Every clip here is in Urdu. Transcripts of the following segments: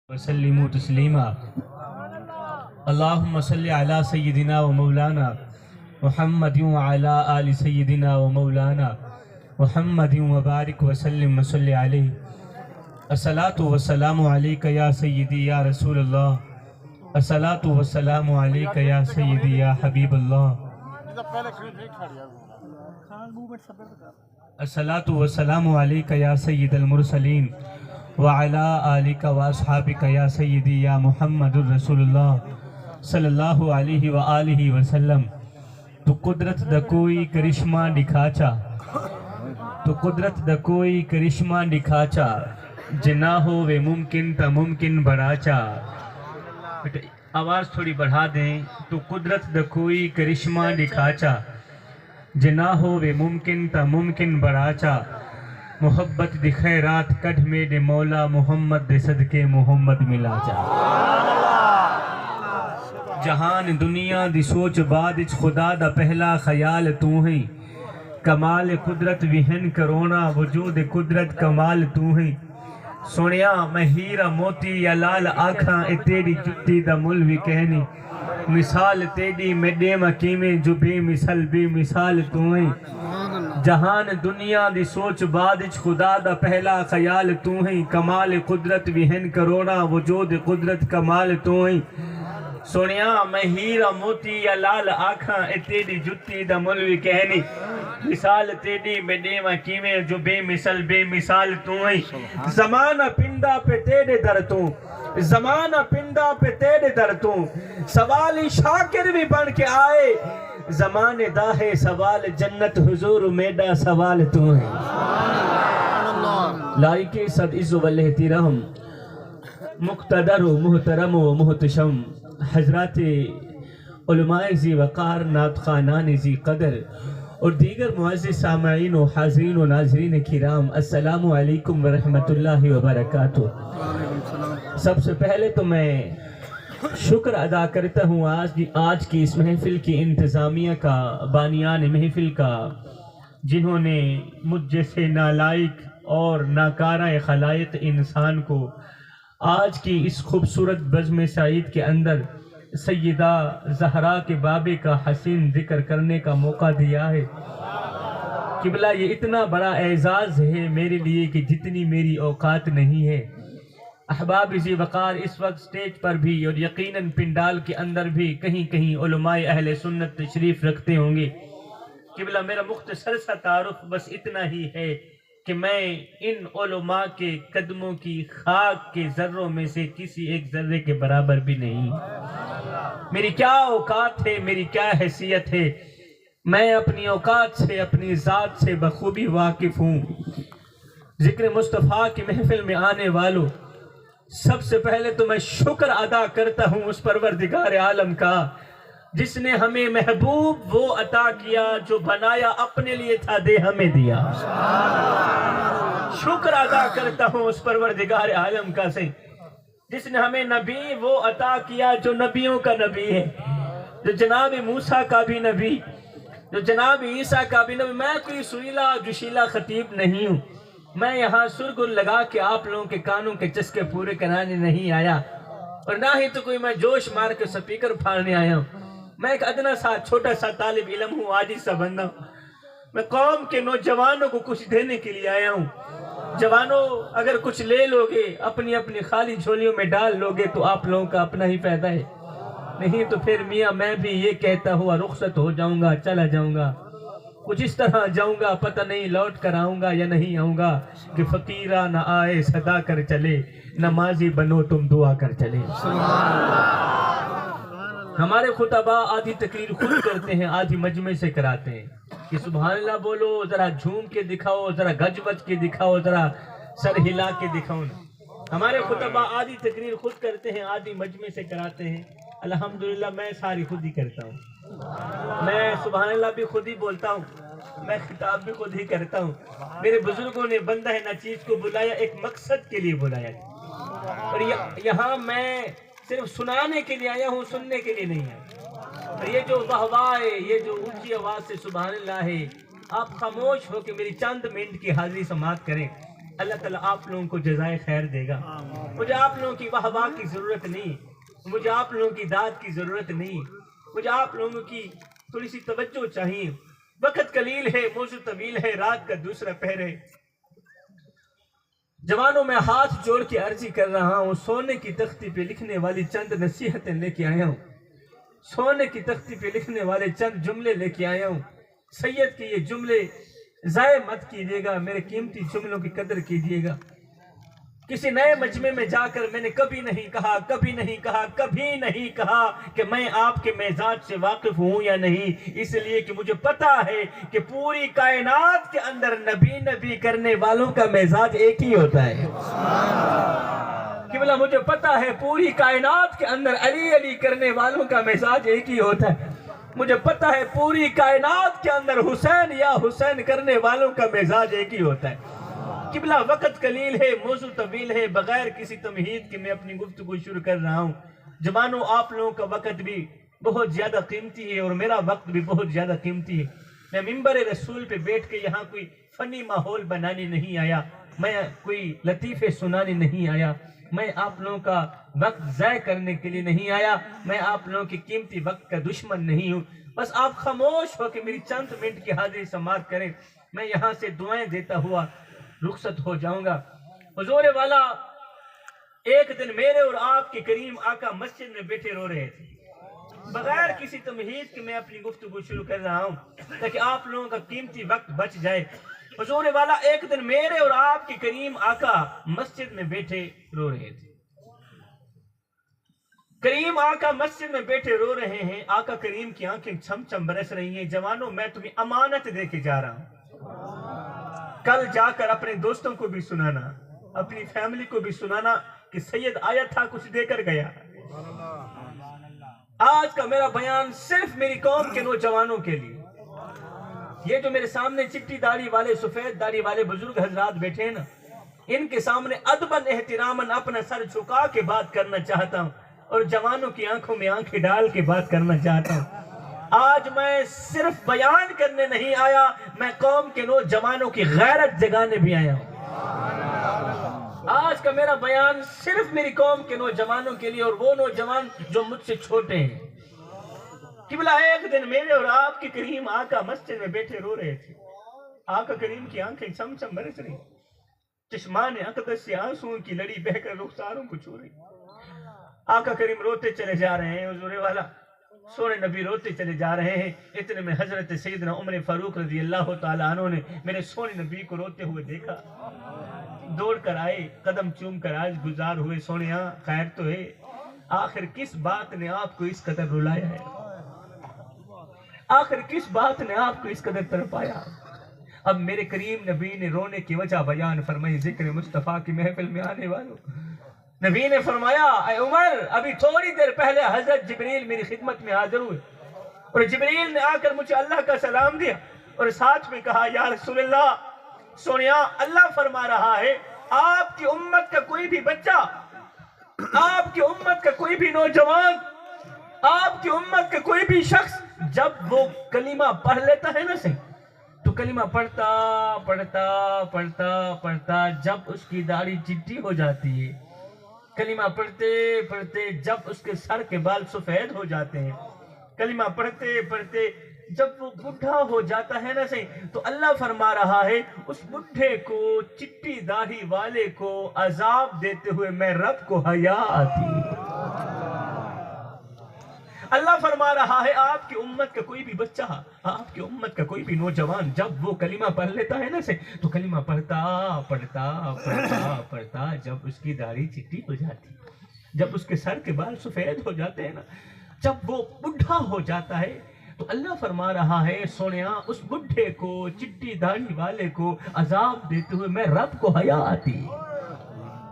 وسلموا تسلیما اللہم صلی علی سیدنا و مولانا محمد وعلی آل سیدنا و مولانا محمد وبارک وسلم وصلی علیہ الصلاۃ والسلام علیک یا سیدی یا رسول اللہ الصلاۃ والسلام علیک یا سیدی یا حبیب اللہ الصلاۃ والسلام علیک یا سید المرسلین وعلا آلک و اصحابک یا سیدی یا محمد الرسول اللہ صلی اللہ علیہ وآلہ وسلم تو قدرت دا کوئی کرشمہ دکھاچا تو قدرت دا کوئی کرشمہ دکھاچا جنا ہو وہ ممکن تا ممکن بڑھاچا آواز تھوڑی بڑھا دیں تو قدرت دا کوئی کرشمہ دکھاچا جنا ہو وہ ممکن تا ممکن بڑھاچا محبت دی خیرات کڑھ میں دے مولا محمد دے صدقے محمد ملا جا جہان دنیا دی سوچ بعد اچ خدا دا پہلا خیال تو ہیں کمال قدرت وہن کرونا وجود قدرت کمال تو ہیں سنیا میں ہیرا موتی یا لال آکھاں اے تیری جتی دا مل بھی کہنی مثال تیری میں دے مکیمیں جو بے مثال تو ہیں جہان دنیا دی سوچ بعد خدا دا پہلا خیال تو ہیں کمال قدرت وہن کرونا وجود قدرت کمال تو ہیں سنیا میں ہیرا موتی یا لال آکھاں اے تیری جتی دا ملوی کہنی مثال تیری میں دیما کیمیں جو بے مثال تو ہیں زمانہ پندہ پہ تیرے در تو زمانہ پندہ پہ تیرے در تو سوالی شاکر بھی بن کے آئے زمانے داہے سوال جنت حضور میڈا سوال تو ہیں لائکے صد عزو والاحترام مقتدر و محترم و محتشم حضرات علماء ذی وقار ناطقانان ذی قدر اور دیگر معزز سامعین و حاضرین و ناظرین کرام السلام علیکم ورحمت اللہ وبرکاتہ سب سے پہلے تو میں شکر ادا کرتا ہوں آج کی اس محفل کی انتظامیہ کا بانیان محفل کا جنہوں نے مجھ جیسے نالائق اور ناکارہ خلائق انسان کو آج کی اس خوبصورت بزم سعید کے اندر سیدہ زہرا کے بابے کا حسین ذکر کرنے کا موقع دیا ہے قبلہ یہ اتنا بڑا اعزاز ہے میرے لیے کہ جتنی میری اوقات نہیں ہے احباب ذی وقار اس وقت سٹیج پر بھی اور یقیناً پنڈال کے اندر بھی کہیں کہیں علماء اہل سنت تشریف رکھتے ہوں گے قبلہ میرا مختصر سا تعارف بس اتنا ہی ہے کہ میں ان علماء کے قدموں کی خاک کے ذروں میں سے کسی ایک ذرے کے برابر بھی نہیں میری کیا اوقات ہے میری کیا حیثیت ہے میں اپنی اوقات سے اپنی ذات سے بخوبی واقف ہوں ذکر مصطفیٰ کی محفل میں آنے والوں سب سے پہلے تو میں شکر ادا کرتا ہوں اس پروردگار عالم کا جس نے ہمیں محبوب وہ عطا کیا جو بنایا اپنے لیے تھا دے ہمیں دیا شکر ادا کرتا ہوں اس پروردگار عالم کا سے جس نے ہمیں نبی وہ عطا کیا جو نبیوں کا نبی ہے جو جناب موسیٰ کا بھی نبی جو جناب عیسیٰ کا بھی نبی میں کوئی سویلا جوشیلا خطیب نہیں ہوں میں یہاں سرگل لگا کے آپ لوگوں کے کانوں کے چسکے پورے کرانے نہیں آیا اور نہ ہی تو کوئی میں جوش مار کے سپیکر پھاڑنے آیا ہوں میں ایک ادنا سا چھوٹا سا طالب علم ہوں عاجز سا بندہ ہوں میں قوم کے نوجوانوں کو کچھ دینے کے لیے آیا ہوں جوانوں اگر کچھ لے لوگے اپنی اپنی خالی جھولیوں میں ڈال لوگے تو آپ لوگوں کا اپنا ہی فائدہ ہے نہیں تو پھر میاں میں بھی یہ کہتا ہوا رخصت ہو جاؤں گا چلا جاؤں گا کچھ اس طرح جاؤں گا پتہ نہیں لوٹ کر آؤں گا یا نہیں آؤں گا کہ فقیرہ نہ آئے صدا کر چلے نمازی بنو تم دعا کر چلے ہمارے خطباء آدھی تقریر خود کرتے ہیں آدھی مجمع سے کراتے ہیں کہ سبحان اللہ بولو ذرا جھوم کے دکھاؤ ذرا گج بج کے دکھاؤ ذرا سر ہلا کے دکھاؤ نا ہمارے خطباء آدھی تقریر خود کرتے ہیں آدھی مجمع سے کراتے ہیں الحمدللہ میں ساری خود ہی کرتا ہوں میں سبحان اللہ بھی خود ہی بولتا ہوں میں خطاب بھی خود ہی کرتا ہوں میرے بزرگوں نے بندہ نچیز کو بلایا ایک مقصد کے لیے بلایا اور یہاں میں صرف سنانے کے لیے آیا ہوں سننے کے لیے نہیں ہے اور یہ جو واہ ہے یہ جو اونچی آواز سے سبحان اللہ ہے آپ خاموش ہو کے میری چند منٹ کی حاضری سماعت کریں اللہ تعالیٰ آپ لوگوں کو جزائے خیر دے گا. مجھے آپ لوگوں کی واہ واہ کی ضرورت نہیں, مجھے آپ لوگوں کی داد کی ضرورت نہیں, مجھے آپ لوگوں کی تھوڑی سی توجہ چاہیے. وقت قلیل ہے, موضوع طویل ہے, رات کا دوسرا پہر ہے. جوانوں میں ہاتھ جوڑ کے عرضی کر رہا ہوں, سونے کی تختی پہ لکھنے والی چند نصیحتیں لے کے آیا ہوں, سونے کی تختی پہ لکھنے والے چند جملے لے کے آیا ہوں. سید کے یہ جملے ضائع مت کیجیے گا, میرے قیمتی جملوں کی قدر کیجیے گا. کسی نئے مجمع میں جا کر میں نے کبھی نہیں کہا, کبھی نہیں کہا, کبھی نہیں کہا کہ میں آپ کے مزاج سے واقف ہوں یا نہیں, اس لیے کہ مجھے پتا ہے کہ پوری کائنات کے اندر نبی نبی کرنے والوں کا مزاج ایک ہی ہوتا ہے. کہ مجھے پتا ہے پوری کائنات کے اندر علی علی کرنے والوں کا مزاج ایک ہی ہوتا ہے. مجھے پتا ہے پوری کائنات کے اندر حسین یا حسین کرنے والوں کا مزاج ایک ہی ہوتا ہے. قبلہ وقت قلیل ہے, موضوع طویل ہے, بغیر کسی تمہید کے میں اپنی گفتگو شروع کر رہا ہوں. جوانوں, آپ لوگوں کا وقت بھی بہت زیادہ قیمتی ہے اور میرا وقت بھی بہت زیادہ قیمتی ہے. میں منبر رسول پہ بیٹھ کے یہاں کوئی فنی ماحول بنانے نہیں آیا, میں کوئی لطیفے سنانے نہیں آیا, میں آپ لوگوں کا وقت ضائع کرنے کے لیے نہیں آیا, میں آپ لوگوں کی قیمتی وقت کا دشمن نہیں ہوں. بس آپ خاموش ہو کے میری چند منٹ کی حاضری سماعت کریں, میں یہاں سے دعائیں دیتا ہوا رخصت ہو جاؤں گا. حضور والا, ایک دن میرے اور آپ کے کریم آقا مسجد میں بیٹھے رو رہے تھے. بغیر کسی تمہید کے میں اپنی گفتگو شروع کر رہا ہوں تاکہ آپ لوگوں کا قیمتی وقت بچ جائے. حضور والا, ایک دن میرے اور آپ کے کریم آقا مسجد میں بیٹھے رو رہے تھے. کریم آقا مسجد میں بیٹھے رو رہے ہیں, آقا کریم کی آنکھیں چھم چھم برس رہی ہیں. جوانوں, میں تمہیں امانت دے کے جا رہا ہوں, کل جا کر اپنے دوستوں کو بھی سنانا, اپنی فیملی کو بھی سنانا کہ سید آیا تھا, کچھ دے کر گیا. آج کا میرا بیان صرف میری قوم کے نوجوانوں کے لیے. یہ جو میرے سامنے چٹی داڑھی والے, سفید داڑھی والے بزرگ حضرات بیٹھے ہیں نا, ان کے سامنے ادباً احتراماً اپنا سر جھکا کے بات کرنا چاہتا ہوں اور جوانوں کی آنکھوں میں آنکھیں ڈال کے بات کرنا چاہتا ہوں. آج میں صرف بیان کرنے نہیں آیا, میں قوم کے نوجوانوں کی غیرت جگانے بھی آیا ہوں. آج کا میرا بیان صرف میری قوم کے نوجوانوں کے لیے اور وہ نوجوان جو مجھ سے چھوٹے ہیں. قبلہ, ایک دن میرے اور آپ کے کریم آقا مسجد میں بیٹھے رو رہے تھے. آقا کریم کی آنکھیں چھم چھم برس رہی, چشمان اقدس سے آنسوں کی لڑی بہ کر رخساروں کو چھو رہی. آقا کریم روتے چلے جا رہے ہیں. حضور والا, سونے نبی روتے چلے جا رہے ہیں. اتنے میں حضرت سیدنا عمر فاروق رضی اللہ تعالیٰ عنہ نے میرے سونے نبی کو روتے ہوئے دیکھا. دوڑ کر آئے, قدم چوم کر آج گزار ہوئے, سونیا خیر تو ہے, آخر کس بات نے آپ کو اس قدر رلایا ہے, آخر کس بات نے آپ کو اس قدر تڑپایا. اب میرے کریم نبی نے رونے کی وجہ بیان فرمائی. ذکر مصطفیٰ کی محفل میں آنے والوں, نبی نے فرمایا, اے عمر, ابھی تھوڑی دیر پہلے حضرت جبریل میری خدمت میں حاضر ہوئے اور جبریل نے آ کر مجھے اللہ کا سلام دیا اور ساتھ میں کہا, یا رسول اللہ, سونیا, اللہ فرما رہا ہے آپ کی امت کا کوئی بھی بچہ, آپ کی امت کا کوئی بھی نوجوان, آپ کی امت کا کوئی بھی شخص جب وہ کلمہ پڑھ لیتا ہے نا صحیح, تو کلمہ پڑھتا پڑھتا پڑھتا پڑھتا جب اس کی داڑھی چٹی ہو جاتی ہے, کلمہ پڑھتے پڑھتے جب اس کے سر کے بال سفید ہو جاتے ہیں, کلمہ پڑھتے پڑھتے جب وہ بڈھا ہو جاتا ہے نا صحیح, تو اللہ فرما رہا ہے اس بڈھے کو, چٹی داڑھی والے کو عذاب دیتے ہوئے میں رب کو حیا آتی. اللہ فرما رہا ہے آپ کی امت کا کوئی بھی بچہ, آپ کی امت کا کوئی بھی نوجوان جب وہ کلمہ پڑھ لیتا ہے نا سے, تو کلمہ پڑھتا پڑھتا پڑھتا پڑھتا جب اس کی داڑھی چٹی ہو جاتی, جب اس کے سر کے بال سفید ہو جاتے ہیں نا, جب وہ بڈھا ہو جاتا ہے, تو اللہ فرما رہا ہے سونیا, اس بڈھے کو, چٹی داڑھی والے کو عذاب دیتے ہوئے میں رب کو حیا آتی.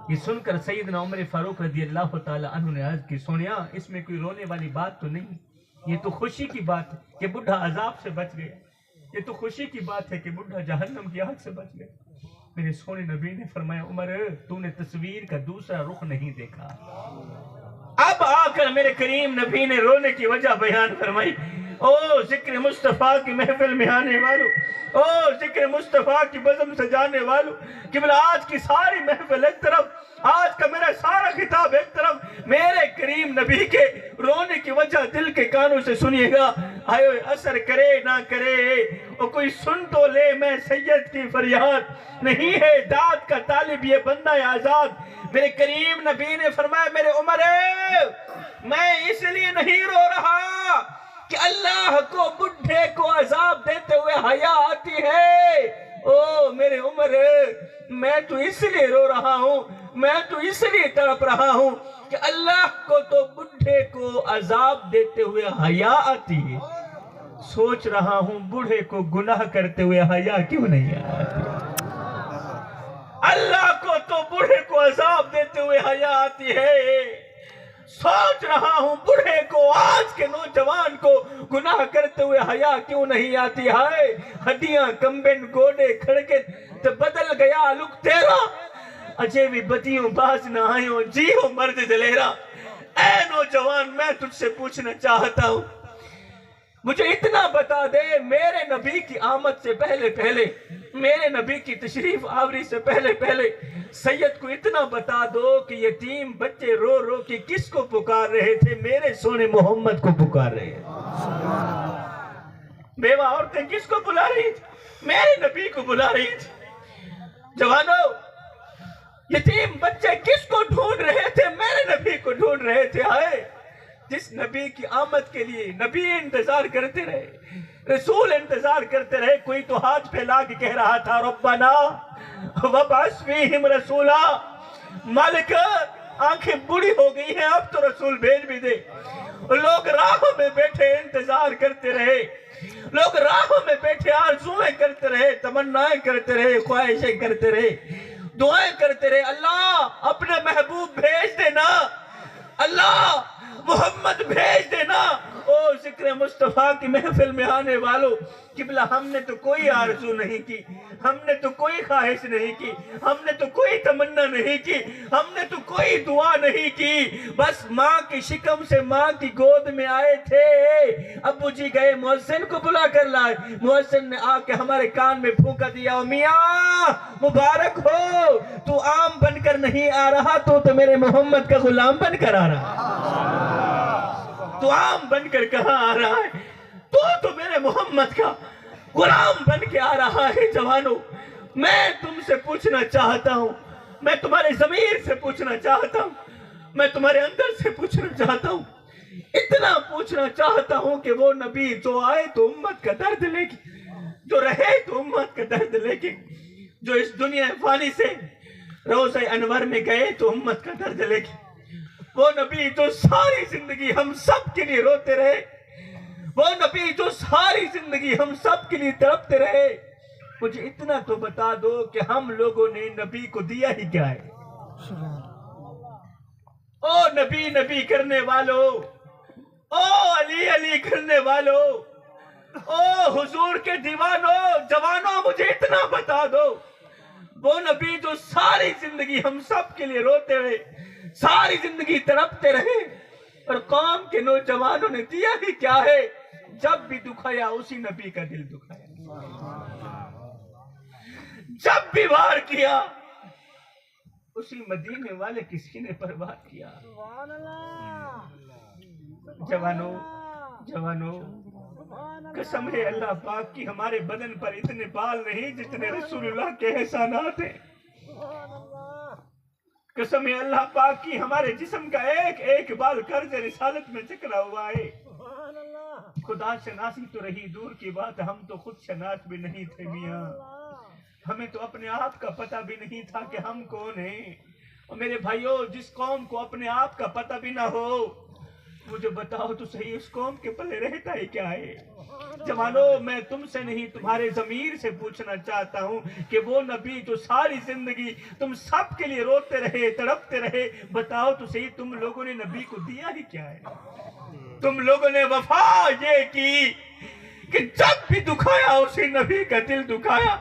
یہ سن کر سیدنا عمر فاروق رضی اللہ تعالیٰ عنہ نے عرض کی, سونیا, اس میں کوئی رونے والی بات تو نہیں, یہ تو خوشی کی بات ہے کہ بڈھا عذاب سے بچ گیا, یہ تو خوشی کی بات ہے کہ بڈھا جہنم کی آگ سے بچ گیا. میرے سونے نبی نے فرمایا, عمر, تو نے تصویر کا دوسرا رخ نہیں دیکھا. اب آ کر میرے کریم نبی نے رونے کی وجہ بیان فرمائی. او ذکر مصطفیٰ کی محفل میں آنے والوں، او ذکر مصطفیٰ کی بزم سجانے والوں، قبلہ آج کی ساری محفل ایک طرف، آج کا میرا سارا خطاب ایک طرف، میرے کریم نبی کے رونے کی وجہ دل کے کانوں سے سنیے گا، آئے اثر کرے نہ کرے اور کوئی سن تو لے، میں سید کی فریاد نہیں ہے داد کا طالب یہ بندہ آزاد۔ میرے کریم نبی نے فرمایا میرے عمر میں اس لیے نہیں رو رہا کہ اللہ کو بڈھے کو عذاب دیتے ہوئے حیا آتی ہے، او میرے عمر میں تو اس لیے رو رہا ہوں، میں تو اس لیے تڑپ رہا ہوں کہ اللہ کو تو بڈھے کو عذاب دیتے ہوئے حیا آتی ہے، سوچ رہا ہوں بوڑھے کو گناہ کرتے ہوئے حیا کیوں نہیں آتی۔ اللہ کو تو بوڑھے کو عذاب دیتے ہوئے حیا آتی ہے، سوچ رہا ہوں بوڑھے کو آج کے نوجوان کو گناہ کرتے ہوئے حیا کیوں نہیں آتی ہے۔ ہڈیاں کمبن گوڑے کھڑکن تو بدل گیا لک تیرا، اجے بھی بدیوں باز نہ آئیں جیو مرد دلیرا۔ اے نوجوان میں تجھ سے پوچھنا چاہتا ہوں، مجھے اتنا بتا دے میرے نبی کی آمد سے پہلے پہلے، میرے نبی کی تشریف آوری سے پہلے پہلے سید کو اتنا بتا دو کہ یتیم بچے رو رو کے کس کو پکار رہے تھے؟ میرے سونے محمد کو پکار رہے ہیں۔ بیوہ عورتیں کس کو بلا رہی تھی؟ میرے نبی کو بلا رہی تھی۔ جوانوں یتیم بچے کس کو ڈھونڈ رہے تھے؟ میرے نبی کو ڈھونڈ رہے تھے۔ آئے جس نبی کی آمد کے لیے نبی انتظار کرتے رہے، رسول انتظار کرتے رہے، کوئی تو ہاتھ پھیلا کے کہہ رہا تھا ربنا وابعث فیہم رسولا، مالک آنکھیں بڑی ہو گئی ہیں اب تو رسول بھیج بھی دے۔ لوگ راہوں میں بیٹھے انتظار کرتے رہے، لوگ راہوں میں بیٹھے آرزویں کرتے رہے، تمنائیں کرتے رہے، خواہشیں کرتے رہے، دعائیں کرتے رہے، اللہ اپنے محبوب بھیج دینا، اللہ محمد بھیج دینا۔ او ذکر مصطفیٰ کی محفل میں آنے والوں، قبلہ ہم نے تو کوئی آرزو نہیں کی، ہم نے تو کوئی خواہش نہیں کی، ہم نے تو کوئی تمنا نہیں کی، ہم نے تو کوئی دعا نہیں کی، بس ماں کی شکم سے ماں کی گود میں آئے تھے۔ ابو جی گئے مؤذن کو بلا کر لائے، مؤذن نے آ کے ہمارے کان میں پھونکا دیا، میاں مبارک ہو، تو عام بن کر نہیں آ رہا، تو میرے محمد کا غلام بن کر آ رہا، تو عام بن کر کہاں آ رہا ہے، تو میرے محمد کا غلام بن کے آ رہا ہے۔ جوانوں میں تم سے پوچھنا چاہتا ہوں، میں تمہارے ضمیر سے پوچھنا چاہتا ہوں، میں تمہارے اندر سے پوچھنا چاہتا ہوں، اتنا پوچھنا چاہتا ہوں کہ وہ نبی جو آئے تو امت کا درد لے کے، جو رہے تو امت کا درد لے کے، جو اس دنیا فانی سے روضہ انور میں گئے تو امت کا درد لے کے، وہ نبی جو ساری زندگی ہم سب کے لیے روتے رہے، وہ نبی جو ساری زندگی ہم سب کے لیے تڑپتے رہے، مجھے اتنا تو بتا دو کہ ہم لوگوں نے نبی کو دیا ہی کیا ہے؟ او نبی نبی کرنے والوں، او علی علی کرنے والوں، او حضور کے دیوانوں، جوانوں مجھے اتنا بتا دو، وہ نبی جو ساری زندگی ہم سب کے لیے روتے رہے، ساری زندگی تڑپتے رہے، اور قوم کے نوجوانوں نے دیا ہی کیا ہے؟ جب بھی دکھایا اسی نبی کا دل دکھایا، جب بھی وار کیا اسی مدینے والے کی سینے پر وار کیا۔ جوانوں قسم ہے اللہ پاک کی، ہمارے بدن پر اتنے بال نہیں جتنے رسول اللہ کے احسانات ہیں، قسم ہے اللہ پاک کی، ہمارے جسم کا ایک ایک بال قرض رسالت میں چکرا ہوا ہے۔ خدا شناسی تو رہی دور کی بات، ہم تو خود شناس بھی نہیں تھے میاں، ہمیں تو اپنے آپ کا پتہ بھی نہیں تھا کہ ہم کون ہیں۔ اور میرے بھائیوں، جس قوم کو اپنے آپ کا پتہ بھی نہ ہو، مجھے بتاؤ تو صحیح اس قوم کے پلے رہتا ہے کیا ہے؟ جوانوں میں تم سے نہیں تمہارے ضمیر سے پوچھنا چاہتا ہوں کہ وہ نبی جو ساری زندگی تم سب کے لیے روتے رہے، تڑپتے رہے، بتاؤ تو صحیح تم لوگوں نے نبی کو دیا ہی کیا ہے؟ تم لوگوں نے وفا یہ کی کہ جب بھی دکھایا اسی نبی کا دل دکھایا،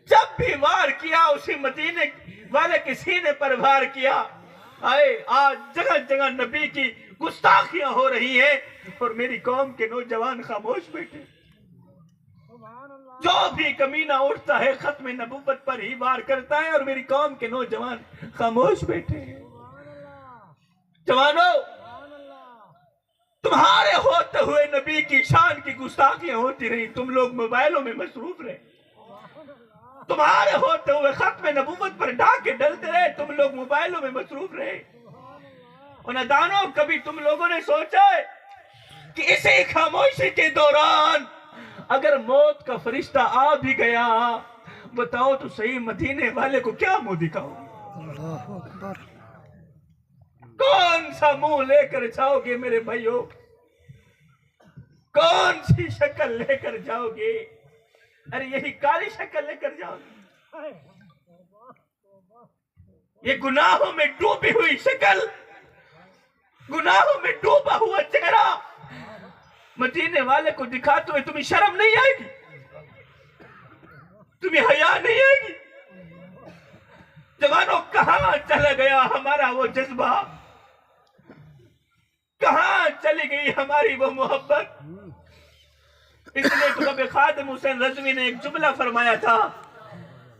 جب بھی وار کیا اسی مدینے والے کے سینے پر وار کیا۔ آئے آج جگہ جگہ نبی کی گستاخیاں ہو رہی ہیں اور میری قوم کے نوجوان خاموش بیٹھے. جو بھی کمینہ اٹھتا ہے ختم نبوت پر ہی وار کرتا ہے اور میری قوم کے نوجوان خاموش بیٹھے ہیں. جوانوں، تمہارے ہوتے ہوئے نبی کی شان کی گستاخیاں ہوتی رہی، تم لوگ موبائلوں میں مصروف رہے. تمہارے ہوتے ہوئے ختم نبوت پر ڈاکے ڈلتے رہے، تم لوگ موبائلوں میں مصروف رہے. اور نادانوں، کبھی تم لوگوں نے سوچا ہے کہ اسی خاموشی کے دوران اگر موت کا فرشتہ آ بھی گیا، بتاؤ تو صحیح مدینے والے کو کیا منہ دکھاؤ؟ کون سا منہ لے کر جاؤ گے میرے بھائیوں؟ کون سی شکل لے کر جاؤ گے؟ ارے یہی کالی شکل لے کر جاؤ گے، یہ گناہوں میں ڈوبی ہوئی شکل، گناہوں میں ڈوبا ہوا چہرہ مدینے والے کو دکھاتے ہوئے تمہیں شرم نہیں آئے گی؟ تمہیں حیا نہیں آئے گی؟ جوانوں، کہاں چلا گیا ہمارا وہ جذبہ؟ کہاں چلی گئی ہماری وہ محبت؟ اس لیے تو اب خادم حسین رضوی نے ایک جملہ فرمایا تھا،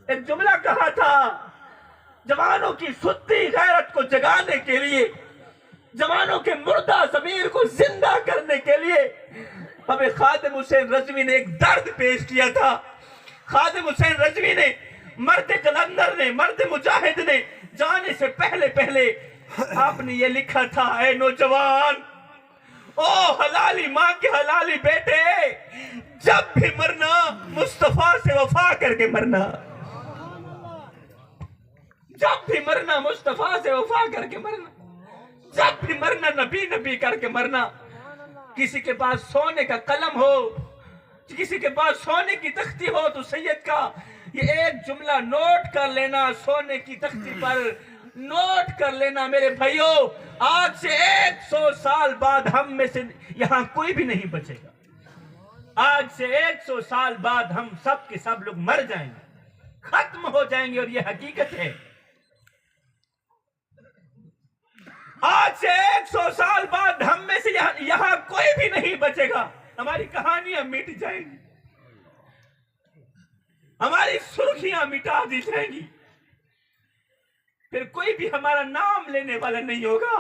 ایک جملہ کہا تھا، جوانوں کی ستی غیرت کو جگانے کے لیے، جوانوں کے مردہ ضمیر کو زندہ کرنے کے لیے اب خادم حسین رضوی نے ایک درد پیش کیا تھا. خادم حسین رضوی نے، مرد جلندر نے، مرد مجاہد نے جانے سے پہلے آپ نے یہ لکھا تھا، اے نوجوان، او حلالی ماں کے حلالی بیٹے، جب بھی مرنا مصطفیٰ سے وفا کر کے مرنا. جب بھی مرنا مصطفیٰ سے وفا کر کے مرنا. جب بھی مرنا نبی نبی کر کے مرنا. کسی کے پاس سونے کا قلم ہو، کسی کے پاس سونے کی تختی ہو تو سید کا یہ ایک جملہ نوٹ کر لینا، سونے کی تختی پر نوٹ کر لینا. میرے بھائیوں، آج سے 100 سال بعد ہم میں سے یہاں کوئی بھی نہیں بچے گا. آج سے 100 سال بعد ہم سب کے سب لوگ مر جائیں گے، ختم ہو جائیں گے، اور یہ حقیقت ہے. آج سے 100 سال بعد ہم میں سے یہاں کوئی بھی نہیں بچے گا. ہماری کہانیاں مٹ جائیں گی، ہماری سرخیاں مٹا دی جائیں گی، پھر کوئی بھی ہمارا نام لینے والا نہیں ہوگا،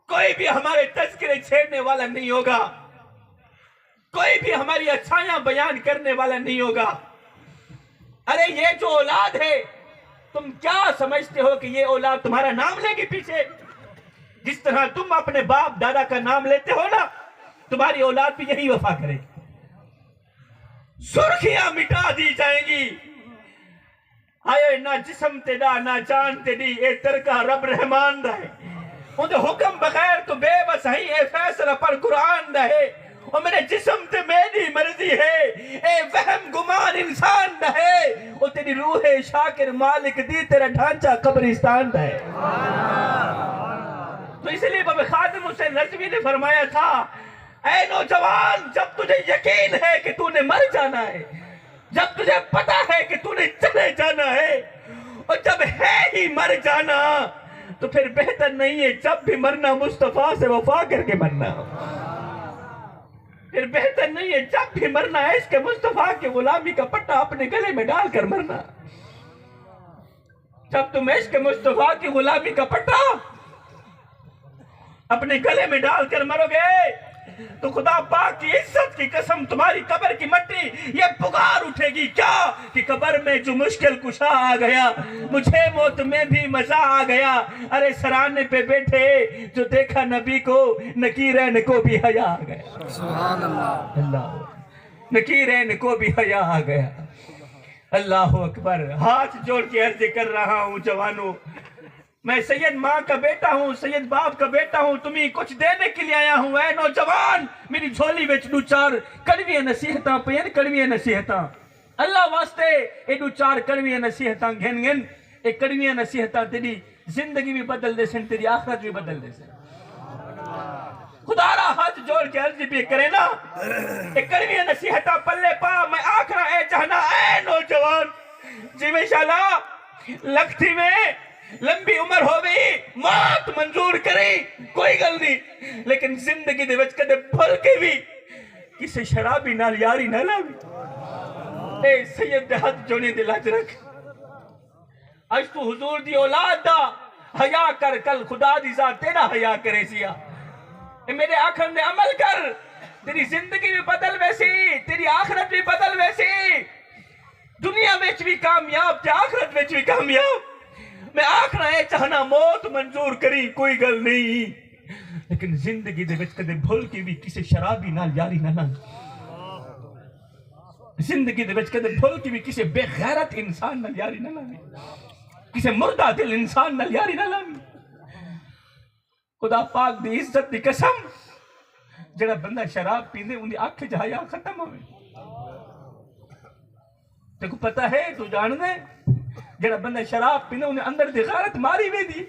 کوئی بھی ہمارے تذکرے چھیڑنے والا نہیں ہوگا، کوئی بھی ہماری اچھائیاں بیان کرنے والا نہیں ہوگا. ارے یہ جو اولاد ہے، تم کیا سمجھتے ہو کہ یہ اولاد تمہارا نام لے گی پیچھے؟ جس طرح تم اپنے باپ دادا کا نام لیتے ہو نا، تمہاری اولاد بھی یہی وفا کرے گی. سرخیاں مٹا دی جائیں گی. آئے نہ جسم تیرا نہ جان تیری، اے ترکا رب رحمان رہے. ان حکم بغیر تو بے بس ہی، اے فیصلہ پر قرآن رہے. اور میرے جسم تے میری مرضی ہے، اے وہم گمان انسان رہے. اور تیری روح شاکر مالک دی، تیرا ڈھانچہ قبرستان رہے. تو اس لیے بابا خادم حسین رضوی نے فرمایا تھا، اے نوجوان، جب تجھے یقین ہے کہ تو نے مر جانا ہے، جب تجھے پتا ہے کہ تو نے چلے جانا ہے، اور جب ہے ہی مر جانا، تو پھر بہتر نہیں ہے جب بھی مرنا مصطفیٰ سے وفا کر کے مرنا. پھر بہتر نہیں ہے جب بھی مرنا عشق مصطفیٰ کے غلامی کا پٹا اپنے گلے میں ڈال کر مرنا. جب تم عشق مصطفیٰ کی غلامی کا پٹا اپنے گلے میں ڈال کر مرو گے تو خدا پاک کی عزت کی قسم تمہاری قبر کی مٹی یہ پکار اٹھے گی کیا کہ قبر میں جو مشکل کشا آ گیا، مجھے موت میں بھی مزہ آ گیا. ارے سرانے پہ بیٹھے جو دیکھا نبی کو، نکیرین کو بھی حیا آ گیا. سبحان اللہ. نکیرین کو بھی حیا آ گیا. اللہ اکبر. ہاتھ جوڑ کے عرض کر رہا ہوں جوانوں، میں سید ماں کا بیٹا ہوں، سید باپ کا بیٹا ہوں، تمہیں کچھ دینے کے لیے آیا ہوں. اے نوجوان، میری جھولی وچ دو چار کڑویاں نصیحتاں پین، کڑویاں نصیحتاں اللہ واسطے اے دو چار کڑویاں نصیحتاں گھن گھن. اے کڑویاں نصیحتاں تیری زندگی بھی بدل دے سن، تیری آخرت بھی بدل دے سن. خدا را ہاتھ جوڑ کے عرض بھی کرے نا، اے کڑویاں نصیحتاں پلے پا. میں آخرا اے جہنا اے نوجوان، جی میں شالا لکھتی میں لمبی عمر ہووی موت منظور کری کوئی گل نہیں لیکن زندگی دے وچ کدے بھل کے بھی کسے شرابی نال یاری نہ لاوی اے سید دے ہاتھ جوڑی دے لاج رکھ اج تو حضور دی اولاد دا حیا کر کل خدا دی ذات تیرا حیا کرے سیا اے میرے آخر نے عمل کر تیری زندگی بھی بدل ویسی تیری آخرت بھی بدل ویسی دنیا میں بھی کامیاب تے آخرت میں بھی کامیاب میں آخرا ہے چاہنا موت منظور کری کوئی گل نہیں لیکن زندگی دے وچ کدے بھول کے بھی کسی شرابی نال یاری نہ لاوی زندگی دے وچ کدے بھول کے بھی کسی بے غیرت انسان نال یاری نہ لاوی کسی مردہ دل انسان نال یاری نہ لاوی خدا پاک دی عزت دی قسم جڑا بندہ شراب پیندے ان دی آنکھ وچ حیا ختم ہوئے تے کو پتہ ہے تو جان دے جڑا بندہ شراب پیندے انہیں اندر دی غیرت ماری وے دی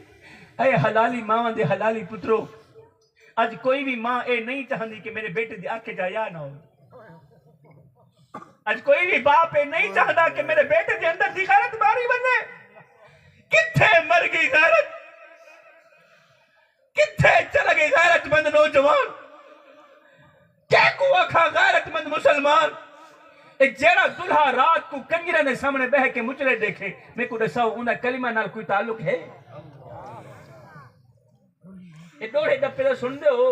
اے حلالی ماں دے حلالی پترو آج کوئی بھی ماں اے نہیں چاہندی کہ میرے بیٹے دی آنکھ وچ حیا نہ ہو آج کوئی بھی باپ اے نہیں چاہتا کہ میرے بیٹے دے اندر دی غیرت ماری بنے کتھے مر گئی غیرت کتھے چل گئی غیرت مند نوجوان کیا کو اکھا غیرت مند مسلمان ایک جیڑا دلہا رات کو کنجرے نے سامنے بہ کے مجرے دیکھے میں کو دساؤ انہا کلمہ نال کوئی تعلق ہے یہ دوڑے ڈپے تو سن دے ہو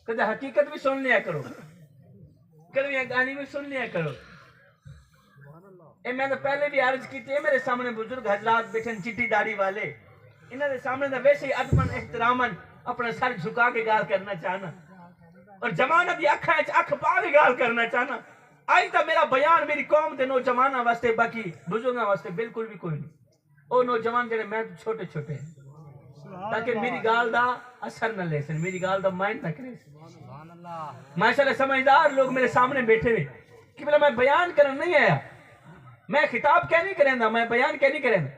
کدھے حقیقت بھی سن لیا کرو کلمہ گانی بھی سن لیا کرو میں نے پہلے بھی عرض کی تھی میرے سامنے بزرگ حضرات بیٹھن چٹی داڑھی والے انہوں نے سامنے دا ویسے ہی ادبن احترامن اپنا سر جھکا کے گال کرنا چاہنا اور جمانہ دی اکھ پا کے گال کرنا چاہنا آج تا میرا بیان میری قوم دے نوجوانہ واسطے باقی بزرگاں واسطے بالکل بھی کوئی نہیں او نوجوان جڑے میں چھوٹے چھوٹے ہیں تاکہ میری گال دا اثر نہ لے سن میری گال دا مائنڈ نہ کرے سن ماشاءاللہ سمجھدار لوگ میرے سامنے بیٹھے ہوئے کہ بلا میں بیان کرن نہیں آیا میں خطاب کیا نہیں کریں دا میں بیان کیا نہیں کریں دا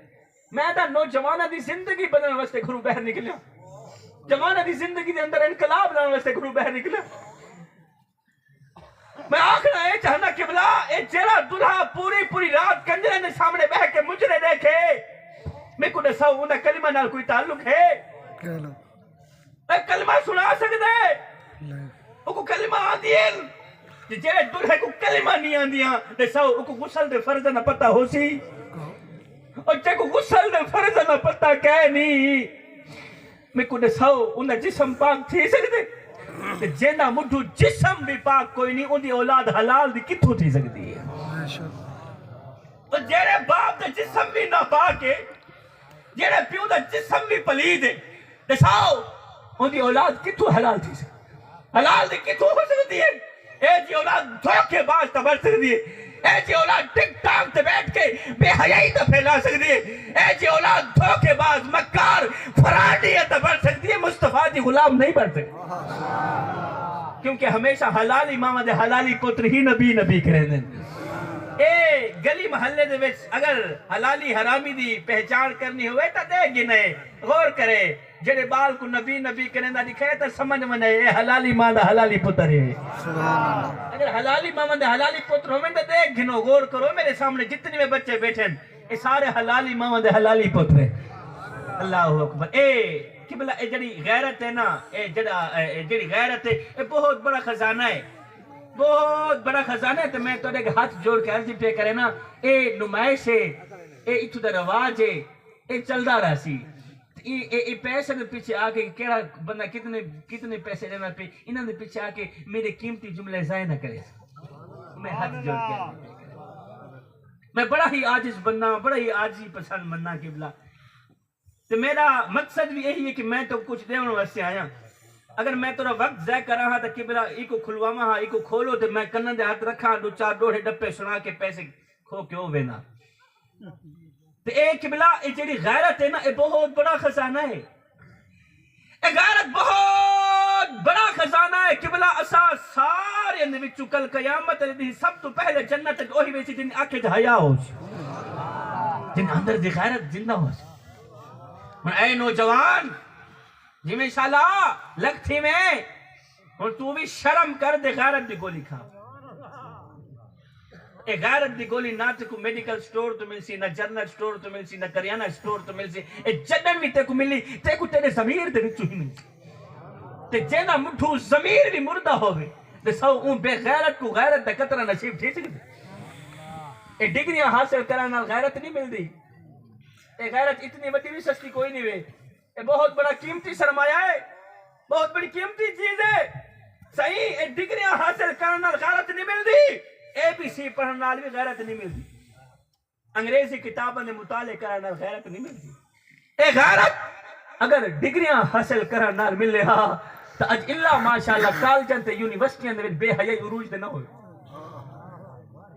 میں تا نوجوانہ دی زندگی بدلنے واسطے گھروں باہر نکلیا جوانہ دی زندگی دے اندر انقلاب لانے واسطے گھروں باہر نکلیا میں آخنا ہے چاہنا قبلہ اے جیڑا دلہا پوری رات کنجرے نے سامنے بہ کے مجرے دیکھے میں کو دساؤ انہا کلمہ نال کوئی تعلق ہے اے کلمہ سنا سکتے او کو کلمہ آدین جیڑے دلہے کو کلمہ نہیں آدیاں دساؤ او کو غسل دے فرض نہ پتہ ہو سی اور جے کو غسل دے فرض نہ پتہ کہے نہیں میں کو دساؤ انہا جسم پاک تھی سکتے جینا مجھو جسم بھی پاک کوئی نہیں ان دی اولاد حلال دی کتھو تھی سکتی ہے اور جیڑے باپ دا جسم بھی نہ پاک ہے جیڑے پیو دا جسم بھی پلید ہے دساؤ ان دی اولاد کتھو حلال تھی سکتی حلال دی کتھو ہو سکتی ہے اے جی اولاد دھوکے باز تبر سکتی ہے اے جی اولاد ٹک ٹاک تے بیٹھ کے بے حیائی تے پھیلا سکتی ہے اے جی اولاد دھوکے باز مکار فرادی تے بڑھ سکتی ہے مصطفیٰ جی غلام نہیں بڑھ سکتی کیونکہ ہمیشہ حلالی ماما دے حلالی پتر ہی نبی کریں دیں اے گلی محلے دے وچ اگر حلالی حرامی دی پہچان کرنی ہوئے تا دے گنے غور کرے جڑے بال کو نبی کریں دا دکھائے تا سمجھ منے اے حلالی ماں دا حلالی پتر ہے اگر حلالی ماں دا حلالی پتر ہوئے تا دے گنو غور کرو میرے سامنے جتنی میں بچے بیٹھیں اے سارے حلالی ماں دا حلالی پتر ہے اللہ اکبر اے قبلہ اے جڑی غیرت ہے نا اے جڑی غیرت ہے اے بہت بڑا خزانہ ہے بہت بڑا خزانہ ہے تو میں تو ایک ہاتھ جوڑ کے عرضی پہ کرے نا اے نمائش ہے اے اتو دا رواج ہے اے چلدا رہا سی اے پیسے دے پیچھے آکے کیڑا بندہ کتنے پیسے لینا پہ انہوں نے پیچھے آکے میرے قیمتی جملے ضائع نہ کرے میں ہاتھ جوڑ کے میں بڑا ہی عاجز بننا بڑا ہی عاجزی پسند بننا قبلہ تو میرا مقصد بھی یہی ہے کہ میں تو کچھ دے انہوں واسطے آیا اگر میں تورا وقت ضائع کر رہا تھا قبلہ ایکو کھلواما ہاں ایکو کھولو تو میں کنن دے ہاتھ رکھا دو چار ڈوڑے ڈپے سنا کے پیسے کھو کیوں وینا تو اے قبلہ اے جڑی غیرت ہے نا اے بہت بڑا خزانہ ہے اے غیرت بہت بڑا خزانہ ہے قبلہ اسا سارے اندے وچوں کل قیامت دی سب تو پہلے جنت تک وہی ویسی جن آنکھیں حیا ہو جن اندر دی غیرت زندہ ہو من اے نوجوان جی میں انشاءاللہ لگ تھی میں اور تو بھی شرم کر دے غیرت دی گولی کھا اے غیرت دی گولی نہ تے کو میڈیکل سٹور تو مل سی، نہ جنرل سٹور تو مل سی، نہ کریانہ سٹور تو مل سی، اے جدن بھی تے کو ملی تے کو تیرے ضمیر دے وچوں ہی مل سی۔ تے جینا مٹھو ضمیر بھی مردہ ہوگی تے سو اون بے غیرت کو غیرت دا قطرہ نصیب تھی سکتے۔ اے ڈگریاں حاصل کرنا غیرت نہیں مل دی، اے غیرت اتنی بڑی بھی سستی کوئی نہیں وے، اے بہت بڑا قیمتی سرمایہ ہے، بہت بڑی قیمتی چیز ہے۔ صحیح اے ڈگریاں حاصل کرنا غیرت نہیں مل دی، اے بی سی پڑھنا بھی غیرت نہیں مل دی، انگریزی کتابوں نے مطالعے کرنا غیرت نہیں مل دی۔ اے غیرت اگر ڈگریاں حاصل کرنا مل رہا تو اج اللہ ماشاءاللہ کالجن تے یونیورسٹیاں دے بے حیائی عروج دے نہ ہوئے۔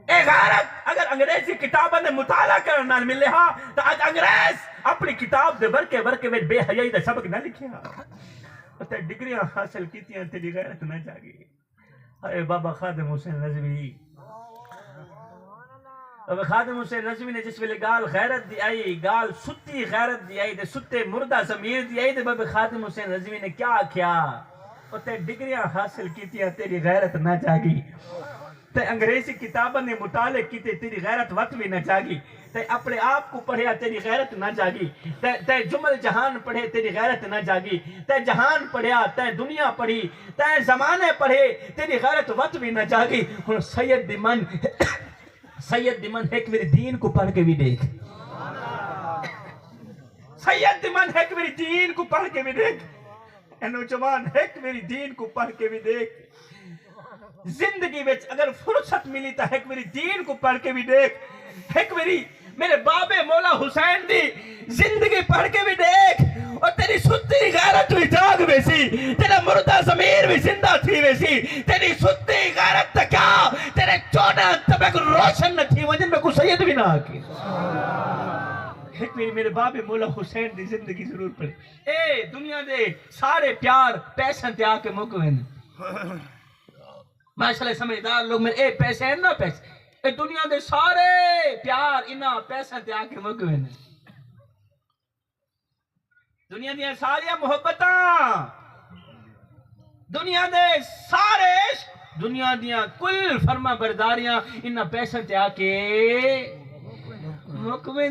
اے غیرت اگر انگریزی کتابوں نے مطالعہ کرنا مل رہا تو اج انگریز اپنی کتاب دے برکے برکے میں بے حیائی دا سبق نہ لکھیا، تے ڈگریاں حاصل کیتیاں تیری غیرت نہ جاگی۔ اے بابا خادم حسین نظوی، بابا خادم حسین نظوی نے جس ویلے گال غیرت دی آئی، گال ستی غیرت دی آئی، دے ستے مردہ ضمیر دی آئی، دے بابا خادم حسین نظوی نے کیا کیا؟ تے ڈگریاں حاصل کیتیاں تیری غیرت نہ جاگی، تے انگریزی کتابوں نے مطالعے کیتے تیری غیرت وقت بھی نہ جاگی، تے اپنے آپ کو پڑھیا تیری غیرت نہ جاگی، تے جمل جہان پڑھے تیری غیرت نہ جاگی، تے جہان پڑھیا، تے دنیا پڑھی، تے زمانے پڑھے تیری غیرت وقت بھی نہ جاگی۔ اور سید دیمن ایک میری دین کو پڑھ کے بھی دیکھ، سید دیمن ایک میری دین کو پڑھ کے بھی دیکھ، اے نوجوان ایک میری دین کو پڑھ کے بھی دیکھ، زندگی میں اگر فرصت ملی تو ایک میری دین کو پڑھ کے بھی دیکھ، ایک میرے بابے مولا حسین دی زندگی پڑھ کے بھی دیکھ، اور تیری ستی غیرت بھی جاگ ویسی، تیرا مردہ ضمیر بھی زندہ تھی ویسی، تیری ستی غیرت تکا تیرے چودہ طبق روشن نہ تھی وجن میں کو سید بھی نہ آکی۔ ایک میرے بابے مولا حسین دی زندگی ضرور پڑھے۔ اے دنیا دے سارے پیار پیسن تے آکے مکویں، ماشاءاللہ سمجھدار لوگ میرے اے پیسے ہیں نا پیسے، اے دنیا دے سارے پیار انہا پیسہ تے آکے مکویں، دنیا دیا ساریا محبتاں، دنیا دے سارے عشق، دنیا دیا کل فرما برداریاں انہا پیسہ تے آکے مکویں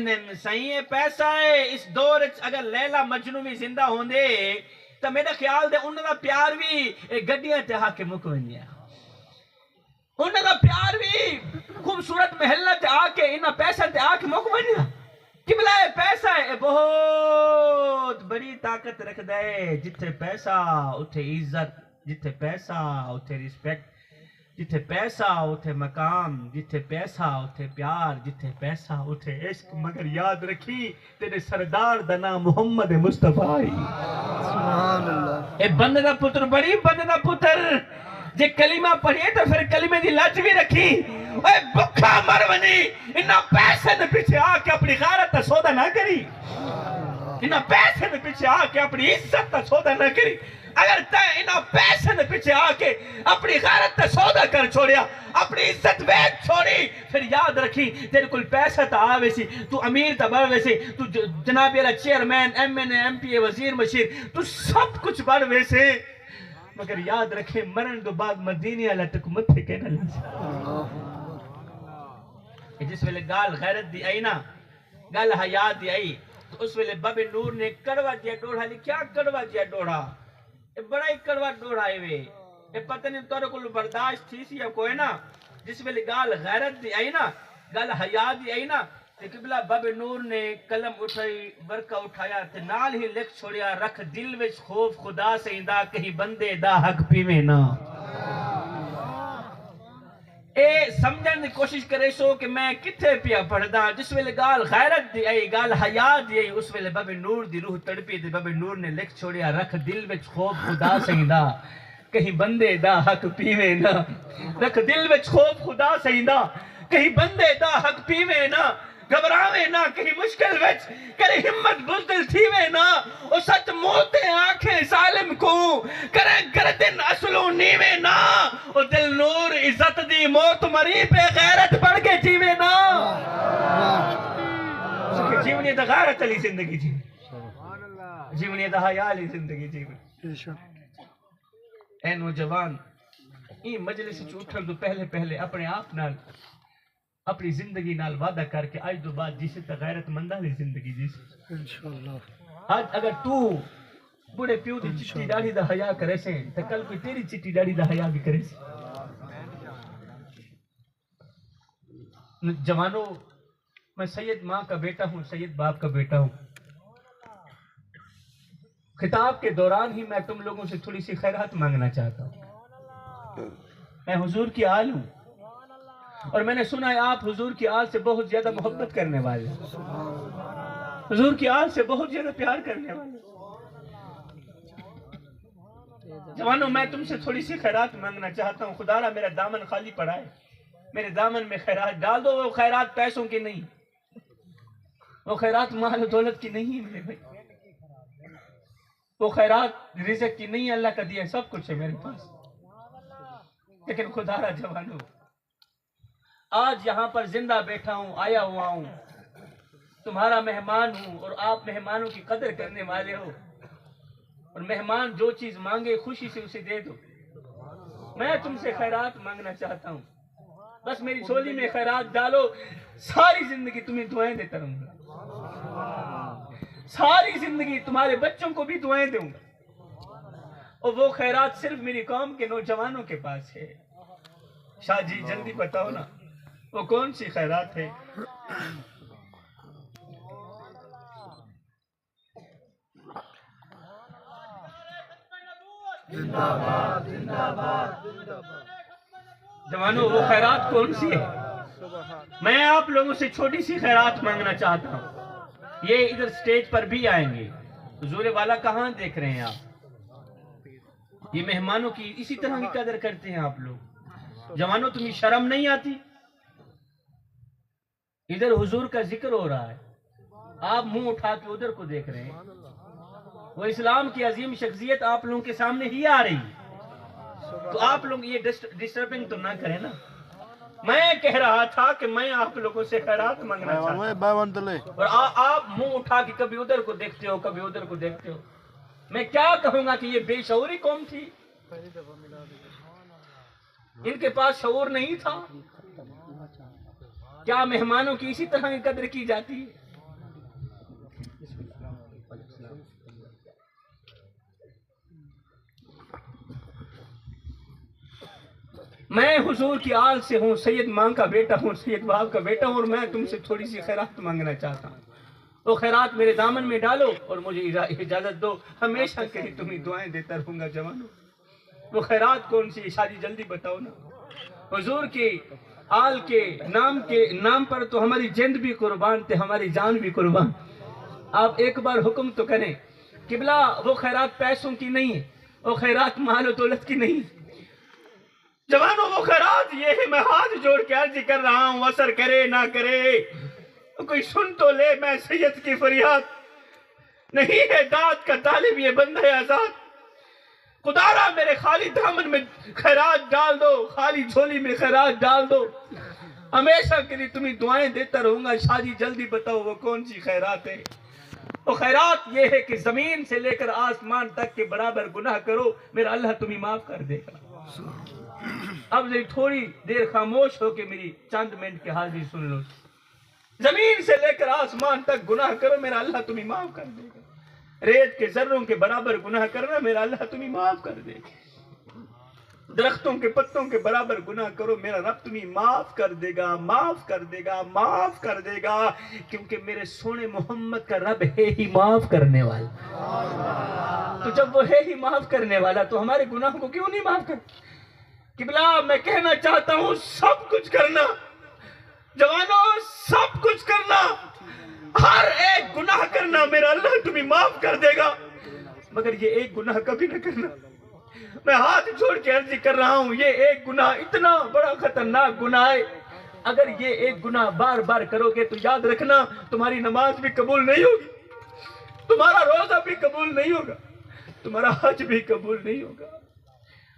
دیں۔ صحیح ہے پیسہ ہے اس دور اگر لیلہ مجنوں بھی زندہ ہوندے تو میرا خیال دے انہوں دا پیار بھی گڈیاں تے آکے مکویں دیا، انہوں دا پیار بھی خوبصورت محلہ تے آکے انہا پیسہ تے آکے مکویں دیا۔ قبلہ پیسہ ہے بہت بڑی طاقت رکھ دے، جتھے پیسہ اتھے عزت، جتھے پیسہ اتھے رسپیکٹ، جتھے پیسہ اتھے مقام، جتھے پیسہ اتھے پیار، جتھے پیسہ اتھے عشق۔ مگر یاد رکھی تیرے سردار دا نام محمد مصطفیٰ، سبحان اللہ، اے بندے دا پتر بڑی بندے دا پتر جے کلمہ پڑھیے تو پھر کلمے دی لج بھی رکھی، اے بکھا مرونی انہا پیسے دے پیچھے آکے اپنی غیرت تا سودا نہ کری، انہا پیسے دے پیچھے آکے اپنی عزت تا سودا نہ کری۔ اگر تے انہا پیسے دے پیچھے آکے اپنی غیرت تا سودا کر چھوڑیا، اپنی عزت بیچ چھوڑی، پھر یاد رکھی تیرے کل پیسہ تا آوے سی، تو امیر تا بڑھ سی، تو جناب اللہ چیئرمین، ایم این اے، ایم پی اے، وزیر مشیر، تو سب کچھ بڑھ سے، مگر یاد رکھے مرن دو بعد مدینی اللہ تک متھے کے نہ لازم۔ جس ویلے گال غیرت دی آئی نا، گال حیات دی آئی، تو اس ویلے باب نور نے کڑوا دیا ڈوڑا لی، کیا کڑوا دیا ڈوڑا؟ بڑا ہی کڑوا ڈوڑا آئے وے، پتہ نہیں تورے کو برداشت تھی سی یا کوئی نا۔ جس ویلے گال غیرت دی آئی نا، گال حیات دی آئی نا، تے قبلہ باب نور نے قلم اٹھائی، ورقہ اٹھایا تے نال ہی لکھ چھوڑیا، رکھ دل وچ خوف خدا سے اندا کہیں بندے دا حق پیویں نا۔ اے سمجھن دی کوشش کرے سو کہ میں کتھے پیا پڑھدا۔ جس ویلے گال غیرت دی آئی، گال حیات دی آئی، اس ویلے باب نور دی روح تڑپی تے باب نور نے لکھ چھوڑیا، رکھ دل وچ خوف خدا سے اندا کہیں بندے دا حق پیویں نا، رکھ دل وچ خوف خدا سے اندا کہیں بندے دا حق پیویں نا، گھبراویں نہ کہیں مشکل وچ کرے ہمت بزدل تھیویں نہ، او سچ موتے آنکھیں ظالم کو کرے گردن اصلوں نیویں نہ، او دل نور عزت دی موت مری پہ غیرت پڑھ کے جیویں نہ۔ جیونی دا غیرت علی زندگی جیویں، جیونی دا حیاء علی زندگی جیویں۔ اے نوجوان یہ مجلس اٹھن تو پہلے پہلے اپنے آپ نال اپنی زندگی نال وعدہ کر کے اج تو بعد جسے تے غیرت منداں دی زندگی جس انشاءاللہ آج اگر تو بڑے پیو دی چٹی داڑھی دا حیا کرے سے تے کل کوئی تیری چٹی داڑھی دا حیا بھی کرے سے جوانوں میں سید ماں کا بیٹا ہوں سید باپ کا بیٹا ہوں خطاب کے دوران ہی میں تم لوگوں سے تھوڑی سی خیرات مانگنا چاہتا ہوں میں حضور کی آل ہوں اور میں نے سنا ہے آپ حضور کی آل سے بہت زیادہ محبت کرنے والے حضور کی آل سے بہت زیادہ پیار کرنے والے جوانوں میں تم سے تھوڑی سی خیرات مانگنا چاہتا ہوں خدا را میرا دامن خالی پڑا ہے میرے دامن میں خیرات ڈال دو وہ خیرات پیسوں کی نہیں وہ خیرات مال و دولت کی نہیں ہے میرے بھائی وہ خیرات رزق کی نہیں اللہ کا دیا سب کچھ ہے میرے پاس لیکن خدا را جوانوں آج یہاں پر زندہ بیٹھا ہوں آیا ہوا ہوں تمہارا مہمان ہوں اور آپ مہمانوں کی قدر کرنے والے ہو اور مہمان جو چیز مانگے خوشی سے اسے دے دو میں تم سے خیرات مانگنا چاہتا ہوں بس میری جھولی میں خیرات ڈالو ساری زندگی تمہیں دعائیں دیتا رہوں گا ساری زندگی تمہارے بچوں کو بھی دعائیں دوں گا اور وہ خیرات صرف میری قوم کے نوجوانوں کے پاس ہے شاہ جی جلدی بتاؤ نا وہ کون سی خیرات ہے جوانوں وہ خیرات کون سی ہے میں آپ لوگوں سے چھوٹی سی خیرات مانگنا چاہتا ہوں یہ ادھر سٹیج پر بھی آئیں گے حضور والا کہاں دیکھ رہے ہیں آپ یہ مہمانوں کی اسی طرح کی قدر کرتے ہیں آپ لوگ جوانوں تمہیں شرم نہیں آتی ادھر حضور کا ذکر ہو رہا ہے آپ منہ اٹھا کے ادھر کو دیکھ رہے ہیں وہ اسلام کی عظیم شخصیت آپ لوگوں کے سامنے ہی آ رہی ہے تو آپ لوگ یہ ڈسٹربنگ تو نہ کریں نا میں کہہ رہا تھا کہ میں آپ لوگوں سے خیرات مانگنا چاہتا ہوں اور آپ منہ اٹھا کے کبھی ادھر کو دیکھتے ہو کبھی ادھر کو دیکھتے ہو میں کیا کہوں گا کہ یہ بے شعوری قوم تھی ان کے پاس شعور نہیں تھا کیا مہمانوں کی اسی طرح کی قدر کی جاتی ہے میں حضور کی آل سے ہوں سید ماں کا بیٹا ہوں سید باپ کا بیٹا ہوں اور میں تم سے تھوڑی سی خیرات مانگنا چاہتا ہوں وہ خیرات میرے دامن میں ڈالو اور مجھے اجازت دو ہمیشہ کے لیے تمہیں دعائیں دیتا رہوں گا جوانوں وہ خیرات کون سی شادی جلدی بتاؤ نا حضور کی آل کے نام پر تو ہماری جند بھی قربان تھے ہماری جان بھی قربان آپ ایک بار حکم تو کریں قبلہ وہ خیرات پیسوں کی نہیں ہے وہ خیرات مال و دولت کی نہیں جوانوں وہ خیرات یہ ہے میں ہاتھ جوڑ کے عرض کر رہا ہوں اثر کرے نہ کرے کوئی سن تو لے میں سید کی فریاد نہیں ہے داد کا طالب یہ بندہ آزاد خدا را میرے خالی دامن میں خیرات ڈال دو خالی جھولی میں خیرات ڈال دو ہمیشہ کے لیے تمہیں دعائیں دیتا رہوں گا شادی جلدی بتاؤ وہ کون سی خیرات ہے وہ خیرات یہ ہے کہ زمین سے لے کر آسمان تک کے برابر گناہ کرو میرا اللہ تمہیں معاف کر دے گا اب تھوڑی دیر خاموش ہو کے میری چند منٹ کی حاضری سن لو زمین سے لے کر آسمان تک گناہ کرو میرا اللہ تمہیں معاف کر دے گا ریت کے ذروں کے برابر گناہ کرنا میرا اللہ تمہیں معاف کر دے گا درختوں کے پتوں کے برابر گناہ کرو میرا رب تمہیں معاف کر دے گا معاف کر دے گا معاف کر دے گا کیونکہ میرے سونے محمد کا رب ہے ہی معاف کرنے والا تو جب وہ ہے ہی معاف کرنے والا تو ہمارے گناہوں کو کیوں نہیں معاف کر قبلہ میں کہنا چاہتا ہوں سب کچھ کرنا جوانوں سب کچھ کرنا ہر ایک گناہ کرنا میرا اللہ تمہیں معاف کر دے گا مگر یہ ایک گناہ کبھی نہ کرنا میں ہاتھ چھوڑ کے عرض کر رہا ہوں یہ ایک گناہ اتنا بڑا خطرناک گناہ ہے اگر یہ ایک گناہ بار بار کرو گے تو یاد رکھنا تمہاری نماز بھی قبول نہیں ہوگی تمہارا روزہ بھی قبول نہیں ہوگا تمہارا حج بھی قبول نہیں ہوگا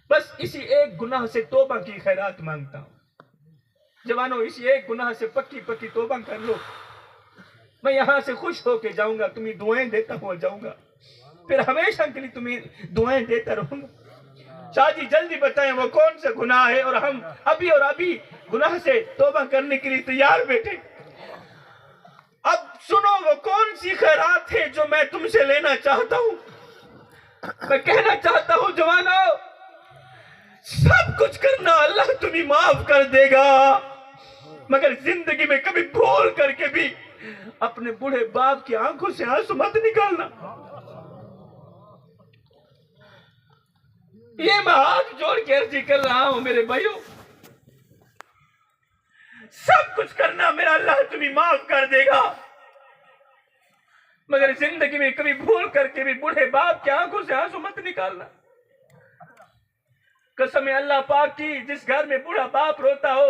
بس اسی ایک گناہ سے توبہ کی خیرات مانگتا ہوں جوانوں اسی ایک گناہ سے پکی پکی توبہ کر لو میں یہاں سے خوش ہو کے جاؤں گا تمہیں دعائیں دیتا ہوا جاؤں گا پھر ہمیشہ کے لیے تمہیں دعائیں دیتا رہوں گا شاہ جی جلدی بتائیں وہ کون سا گناہ ہے، اور ہم ابھی اور ابھی گناہ سے توبہ کرنے کے لیے تیار بیٹھے۔ اب سنو وہ کون سی خیرات ہے جو میں تم سے لینا چاہتا ہوں۔ میں کہنا چاہتا ہوں جوانو، سب کچھ کرنا اللہ تمہیں معاف کر دے گا، مگر زندگی میں کبھی بھول کر کے بھی اپنے بوڑھے باپ کی آنکھوں سے آنسو مت نکالنا۔ یہ میں ہاتھ جوڑ کے عرضی کر رہا ہوں میرے بھائیوں، سب کچھ کرنا میرا اللہ تمہیں معاف کر دے گا، مگر زندگی میں کبھی بھول کر کے بھی بوڑھے باپ کی آنکھوں سے آنسو مت نکالنا۔ قسم اللہ پاک کی، جس گھر میں بوڑھا باپ روتا ہو،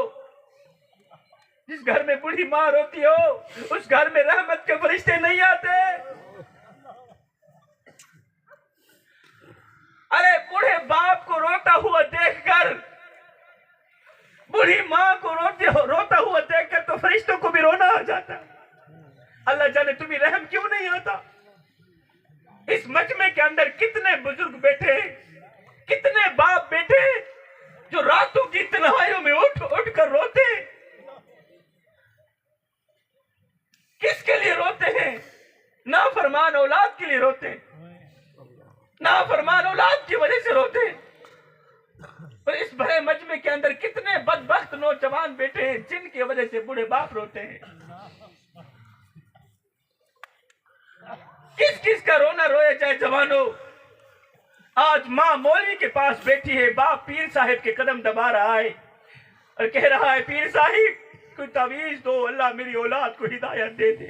جس گھر میں بوڑھی ماں روتی ہو، اس گھر میں رحمت کے فرشتے نہیں آتے۔ ارے بوڑھے باپ کو روتا ہوا دیکھ کر، بوڑھی ماں کو روتا ہوا دیکھ کر تو فرشتوں کو بھی رونا آ جاتا۔ اللہ جانے تمہیں رحم کیوں نہیں آتا۔ اس مجمع کے اندر کتنے بزرگ بیٹھے ہیں، کتنے باپ بیٹھے ہیں جو راتوں کی تنہائیوں میں اٹھ کر روتے ہیں۔ کس کے لیے روتے ہیں؟ نافرمان اولاد کے لیے روتے ہیں، نافرمان اولاد کی وجہ سے روتے ہیں۔ اور اس بڑے مجمع کے اندر کتنے بدبخت نوجوان بیٹھے ہیں جن کی وجہ سے بوڑھے باپ روتے ہیں۔ کس کس کا رونا رویا جائے جوانوں۔ آج ماں مولوی کے پاس بیٹھی ہے، باپ پیر صاحب کے قدم دبا رہا ہے اور کہہ رہا ہے پیر صاحب کوئی تعویذ دو، اللہ میری اولاد کو ہدایت دے دے۔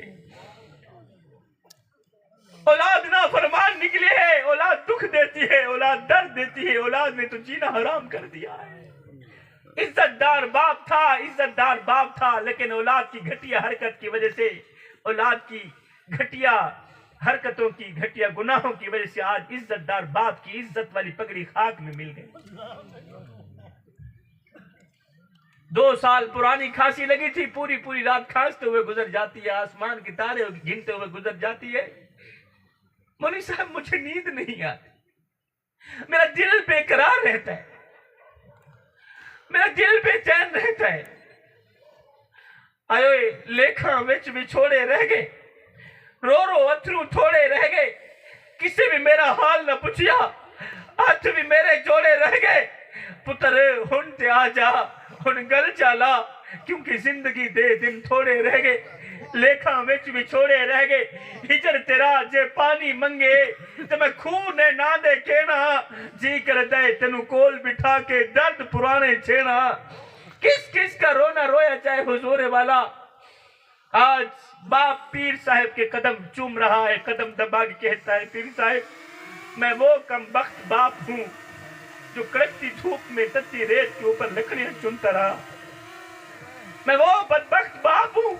اولاد نافرمان نکلی ہے، اولاد دکھ دیتی ہے، اولاد درد دیتی ہے، اولاد نے تو جینا حرام کر دیا ہے۔ عزت دار باپ تھا، لیکن اولاد کی گھٹیا حرکت کی وجہ سے، اولاد کی گھٹیا حرکتوں کی، گھٹیا گناہوں کی وجہ سے آج عزت دار باپ کی عزت والی پگڑی خاک میں مل گئی۔ 2 سال پرانی کھانسی لگی تھی، پوری رات کھانستے ہوئے گزر جاتی ہے، آسمان کی تارے گنتے ہوئے گزر جاتی ہے۔ مولوی صاحب مجھے نیند نہیں آتی، میرا دل بے قرار رہتا ہے، میرا دل بے چین رہتا ہے۔ آئے لیکھاں وچ وچھوڑے رہ گئے، رو اتھرو تھوڑے رہ گئے، کسی بھی میرا حال نہ پوچھیا، ہاتھ بھی میرے جوڑے رہ گئے۔ پتر ہن تے آ جا، ہن گل چالا، کیونکہ زندگی دے دن تھوڑے رہ گئے، لیکھاں وچ وچھوڑے رہ گئے۔ ہجر تیرا جے پانی منگے تے میں خونے نہ دے کہنا، جی کر دے تینوں کول بٹھا کے درد پرانے چھینا۔ کس کس کا رونا رویا جائے حضور والا۔ آج باپ پیر صاحب کے قدم چوم رہا ہے، قدم دبا کے کہتا ہے پیر صاحب میں وہ کم بخت باپ ہوں جو کڑکتی دھوپ میں تتی ریت کے اوپر لکڑیاں چنتا رہا۔ میں وہ بدبخت باپ ہوں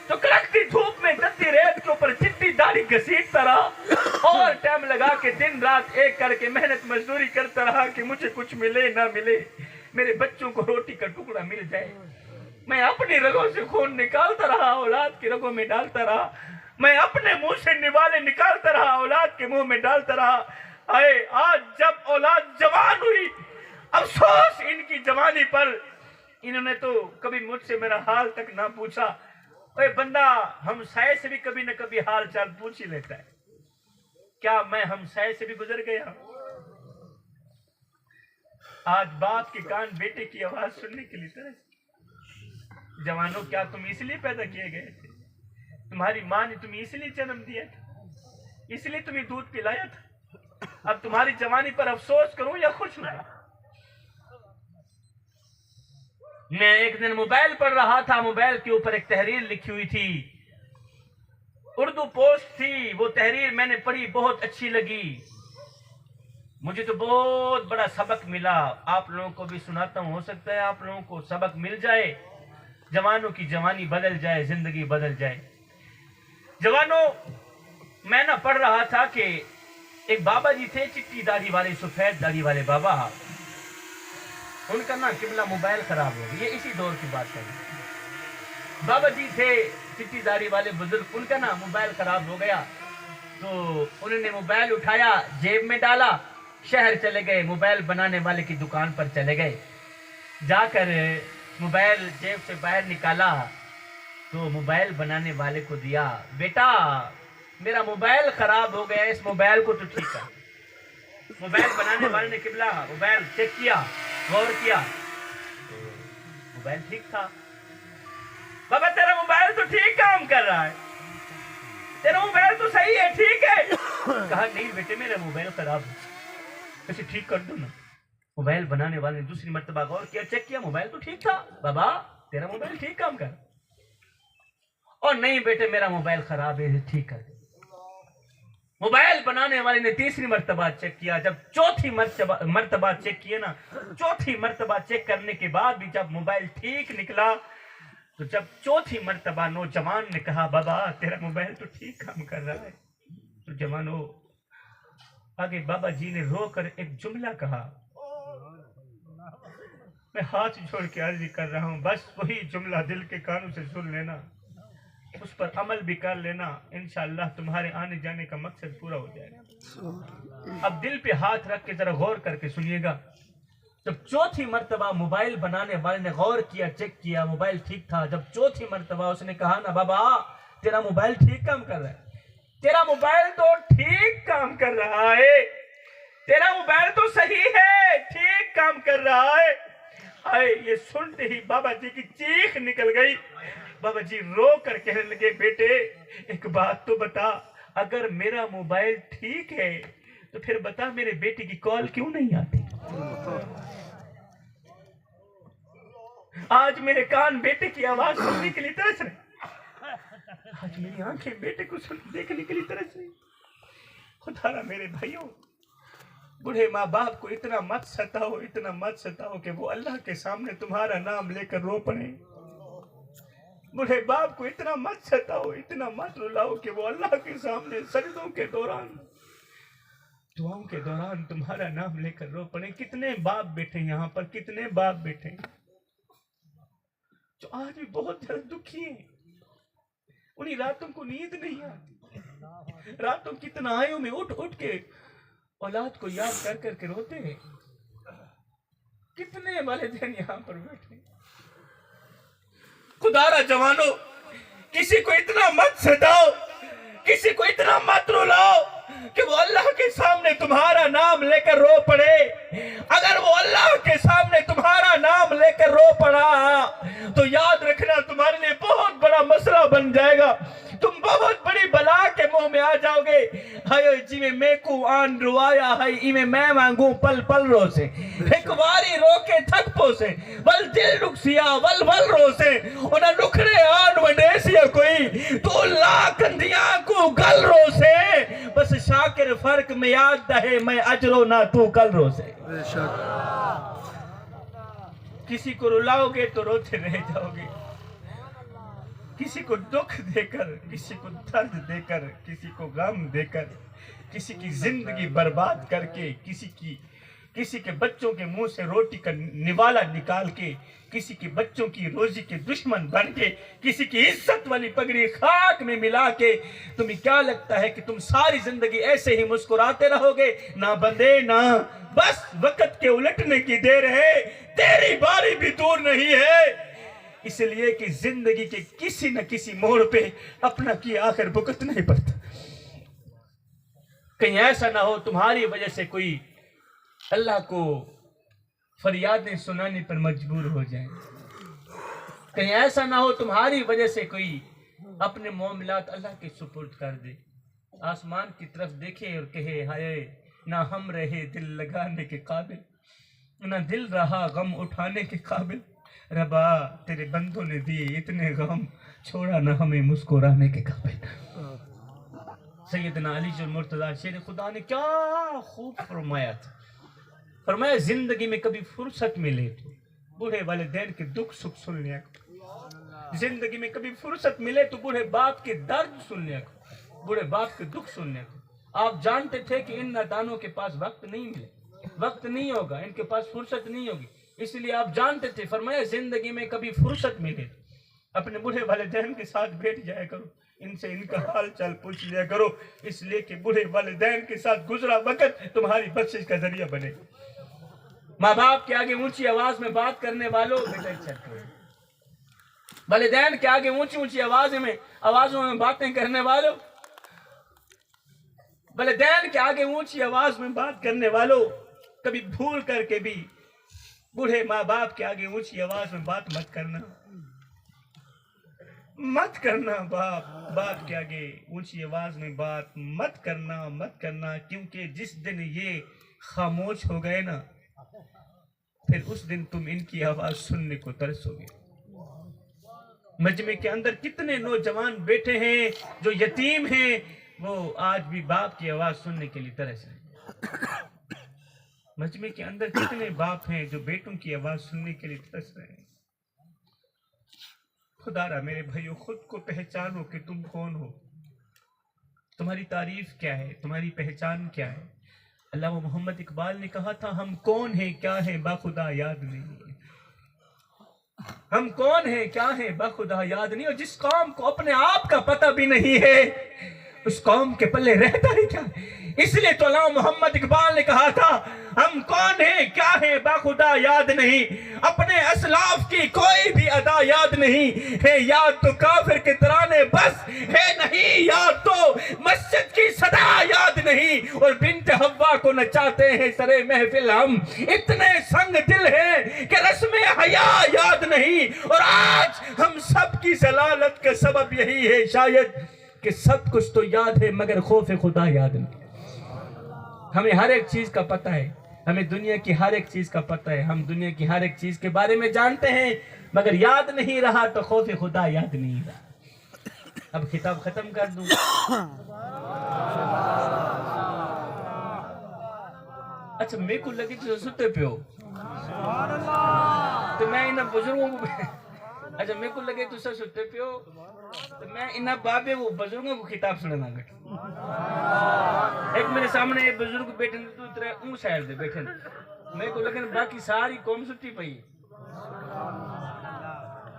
جو کڑکتی دھوپ میں تتی ریت کے اوپر چٹی داڑھی گھسیٹتا رہا، اور ٹائم لگا کے دن رات ایک کر کے محنت مزدوری کرتا رہا کہ مجھے کچھ ملے نہ ملے، میرے بچوں کو روٹی کا ٹکڑا مل جائے۔ میں اپنی رگوں سے خون نکالتا رہا، اولاد کی رگوں میں ڈالتا رہا، میں اپنے منہ سے نوالے نکالتا رہا، اولاد کے منہ میں ڈالتا رہا۔ آج جب اولاد جوان ہوئی، افسوس ان کی جوانی پر، انہوں نے تو کبھی مجھ سے میرا حال تک نہ پوچھا۔ اے بندہ ہمسائے سے بھی کبھی نہ کبھی حال چال پوچھ ہی لیتا ہے، کیا میں ہمسائے سے بھی گزر گیا ہوں؟ آج باپ کے کان بیٹے کی آواز سننے کے لیے ترس۔ جوانوں کیا تم اس لیے پیدا کیے گئے تھے؟ تمہاری ماں نے تمہیں اس لیے جنم دیا تھا، اس لیے تمہیں دودھ پلایا تھا۔ اب تمہاری جوانی پر افسوس کروں یا خوش ہوں؟ میں ایک دن موبائل پڑھ رہا تھا، موبائل کے اوپر ایک تحریر لکھی ہوئی تھی، اردو پوسٹ تھی، وہ تحریر میں نے پڑھی، بہت اچھی لگی مجھے، تو بہت بڑا سبق ملا۔ آپ لوگوں کو بھی سناتا ہوں، ہو سکتا ہے آپ لوگوں کو سبق مل جائے، جوانوں کی جوانی بدل جائے، زندگی بدل جائے۔ جوانوں میں نہ پڑھ رہا تھا کہ ایک بابا جی تھے، چٹی داڑھی والے، سفید داڑھی والے بابا، ان کا نا قبلہ موبائل خراب ہو گیا، یہ اسی دور کی بات ہے۔ بابا جی تھے چٹی داڑھی والے بزرگ، ان کا نا موبائل خراب ہو گیا، تو انہوں نے موبائل اٹھایا، جیب میں ڈالا، شہر چلے گئے، موبائل بنانے والے کی دکان پر چلے گئے، جا کر موبائل جیب سے باہر نکالا تو موبائل بنانے والے کو دیا، بیٹا میرا موبائل خراب ہو گیا، اس موبائل کو تو ٹھیک کر۔ موبائل بنانے والے نے قبلہ موبائل چیک کیا، غور کیا، موبائل ٹھیک تھا۔ بابا تیرا موبائل تو ٹھیک کام کر رہا ہے، تیرا موبائل تو صحیح ہے، ٹھیک ہے۔ کہا نہیں بیٹے میرا موبائل خراب ہے، اسے ٹھیک کر دو نا۔ موبائل بنانے والے نے دوسری مرتبہ غور کیا، چیک کیا، موبائل تو ٹھیک تھا، بابا تیرا موبائل ٹھیک کام کر۔ اور نہیں بیٹے میرا موبائل خراب ہے، اسے ٹھیک کر دے۔ موبائل بنانے والے نے تیسری مرتبہ چیک کیا، جب چوتھی مرتبہ چیک کیا نا، چوتھی مرتبہ چیک کرنے کے بعد بھی جب موبائل ٹھیک نکلا، تو جب چوتھی مرتبہ نوجوان نے کہا بابا تیرا موبائل تو ٹھیک کام کر رہا ہے، تو جوانو آگے بابا جی نے رو کر ایک جملہ کہا، میں ہاتھ جوڑ کے عرض کر رہا ہوں بس وہی جملہ دل کے کانوں سے سن لینا، اس پر عمل بھی کر لینا، انشاءاللہ تمہارے آنے جانے کا مقصد پورا ہو جائے گا۔ اب دل پہ ہاتھ رکھ کے ذرا غور کر کے سنیے گا، جب چوتھی مرتبہ موبائل بنانے والے نے غور کیا، چیک کیا، موبائل ٹھیک تھا، جب چوتھی مرتبہ اس نے کہا نا بابا تیرا موبائل ٹھیک کام کر رہا ہے، تیرا موبائل تو ٹھیک کام کر رہا ہے، تیرا موبائل تو صحیح ہے، ٹھیک کام کر رہا ہے۔ آئے یہ سنتے ہی بابا جی کی چیخ نکل گئی، بابا جی رو کر کہنے لگے بیٹے ایک بات تو بتا، اگر میرا موبائل ٹھیک ہے تو پھر بتا میرے بیٹے کی کال کیوں نہیں آتی؟ آج میرے کان بیٹے کی آواز سننے کے لیے ترس رہے، آج میری آنکھیں بیٹے کو دیکھنے کے لیے ترس رہی۔ خدا را میرے بھائیوں، بوڑھے ماں باپ کو اتنا مت ستاؤ، اتنا مت ستاؤ کہ وہ اللہ کے سامنے تمہارا نام لے کر رو پڑے۔ بوڑھے باپ کو اتنا مت ستاؤ، اتنا مت رلاؤ کہ وہ اللہ کے سامنے سجدوں کے دوران، دعاؤں کے دوران تمہارا نام لے کر رو پڑے۔ کتنے باپ بیٹھے یہاں پر، کتنے باپ بیٹھے جو آج بھی بہت زیادہ دکھی ہیں، انہی راتوں کو نیند نہیں آتی، راتوں کی تنہائیوں میں اٹھ اٹھ کے اولاد کو یاد کر کر کے روتے ہیں۔ کتنے والدین یہاں پر بیٹھے، خدا را جوانو کسی کو اتنا مت ستاؤ، کسی کو اتنا مت رلاؤ کہ وہ اللہ کے سامنے تمہارا نام لے کر رو پڑے۔ اگر وہ اللہ کے سامنے تمہارا نام لے کر رو پڑا تو یاد رکھنا تمہارے لیے بہت بڑا مسئلہ بن جائے گا، تم بہت بڑی بلا کے منہ میں آ جاؤ گے۔ ہائے جی میں کو آن روایا ہے ایمیں میں مانگوں پل پل رو سے، ایک واری رو کے تھک پو سے، ول دل رکسیا ول ول رو سے، انہا نکھرے آن ونیسیا کوئی تو لا کندیاں کو گل رو سے، بس شاکر فرق میں یاد دہے میں اجرو نہ تو کل رو سے۔ کسی کو رلاؤ گے تو روتے رہ جاؤ گے، کسی کو دکھ دے کر، کسی کو درد دے کر، کسی کو غم دے کر، کسی کی زندگی برباد کر کے، کسی کے بچوں کے منہ سے روٹی کا نوالا نکال کے، کسی کے بچوں کی روزی کے دشمن بن کے، کسی کی عزت والی پگڑی خاک میں ملا کے، تمہیں کیا لگتا ہے کہ تم ساری زندگی ایسے ہی مسکراتے رہو گے؟ نہ بندے نہ، بس وقت کے الٹنے کی دیر ہے، تیری باری بھی دور نہیں ہے، اس لیے کہ زندگی کے کسی نہ کسی موڑ پہ اپنا کی آخر بھگتنا ہی پڑتا۔ کہیں ایسا نہ ہو تمہاری وجہ سے کوئی اللہ کو فریادیں سنانے پر مجبور ہو جائے، کہیں ایسا نہ ہو تمہاری وجہ سے کوئی اپنے معاملات اللہ کے سپرد کر دے، آسمان کی طرف دیکھے اور کہے ہائے نہ ہم رہے دل لگانے کے قابل، نہ دل رہا غم اٹھانے کے قابل، ربا تیرے بندوں نے دیے اتنے غم، چھوڑا نہ ہمیں مسکرانے کے قابل۔ سیدنا علی جو مرتضی شیر خدا نے کیا خوب فرمایا تھا، فرمایا زندگی میں کبھی فرصت ملے تو بوڑھے والدین کے دکھ سکھ سن لیا کرو، زندگی میں کبھی فرصت ملے تو بوڑھے باپ کے درد سن لیا کرو، بوڑھے باپ کے دکھ سن لیا کرو۔ آپ جانتے تھے کہ ان نادانوں کے پاس وقت نہیں ملے، وقت نہیں ہوگا، ان کے پاس فرصت نہیں ہوگی، اس لیے آپ جانتے تھے، فرمایا زندگی میں کبھی فرصت ملے اپنے بوڑھے والدین کے ساتھ بیٹھ جایا کرو، ان سے ان کا حال چال پوچھ لیا کرو، اس لیے کہ بوڑھے والدین کے ساتھ گزرا وقت تمہاری بخشش کا ذریعہ بنے۔ ماں باپ کے آگے اونچی آواز میں بات کرنے والوں، والدین کے آگے اونچی اونچی آوازوں میں باتیں کرنے والوں، والدین کے آگے اونچی آواز میں بات کرنے والوں، کبھی بھول کر کے بھی بوڑھے ماں باپ کے آگے اونچی آواز میں بات مت کرنا، باپ کے آگے اونچی آواز میں بات مت کرنا، کیونکہ جس دن یہ خاموش ہو گئے نا، پھر اس دن تم ان کی آواز سننے کو ترسو گے۔ مجمع کے اندر کتنے نوجوان بیٹھے ہیں جو یتیم ہیں، وہ آج بھی باپ کی آواز سننے کے لیے ترس رہے ہیں۔ مجمع کے اندر کتنے باپ ہیں جو بیٹوں کی آواز سننے کے لیے ترس رہے ہیں۔ خدا را میرے بھائیو، خود کو پہچانو کہ تم کون ہو، تمہاری تعریف کیا ہے، تمہاری پہچان کیا ہے۔ علامہ محمد اقبال نے کہا تھا، ہم کون ہیں کیا ہیں باخدا یاد نہیں، ہم کون ہیں کیا ہیں باخدا یاد نہیں، اور جس قوم کو اپنے آپ کا پتہ بھی نہیں ہے اس قوم کے پلے رہتا ہے کیا؟ اس لیے تو علامہ محمد اقبال نے کہا تھا، ہم کون ہیں کیا ہیں باخدا یاد نہیں، اپنے اسلاف کی کوئی بھی ادا یاد نہیں ہے، یاد تو کافر کے ترانے بس ہے نہیں، یاد تو مسجد کی صدا یاد نہیں، اور بنت حوا کو نچاتے ہیں سرے محفل ہم، اتنے سنگ دل ہیں کہ رسم حیا یاد نہیں، اور آج ہم سب کی ضلالت کا سبب یہی ہے شاید کہ سب کچھ تو یاد ہے مگر خوف خدا یاد نہیں۔ ہمیں ہر ایک چیز کا پتہ ہے، ہمیں دنیا کی ہر ایک چیز کا پتہ ہے، ہم دنیا کی ہر ایک چیز کے بارے میں جانتے ہیں، مگر یاد نہیں رہا تو خوف خدا یاد نہیں رہا۔ اب خطاب ختم کر دوں۔ اچھا میرے کو لگے تو ستے پہ ہو تو میں انہاں بزرگوں کو اچھا میرے کو لگے تو ستے پہ ہو تو میں انہاں بابے وہ بزرگوں کو خطاب سننا گا۔ ایک میرے سامنے ایک بزرگ بیٹھے تو اترے اون سائل دے بیٹھے میرے کو لگے باقی ساری قوم سٹی پئی،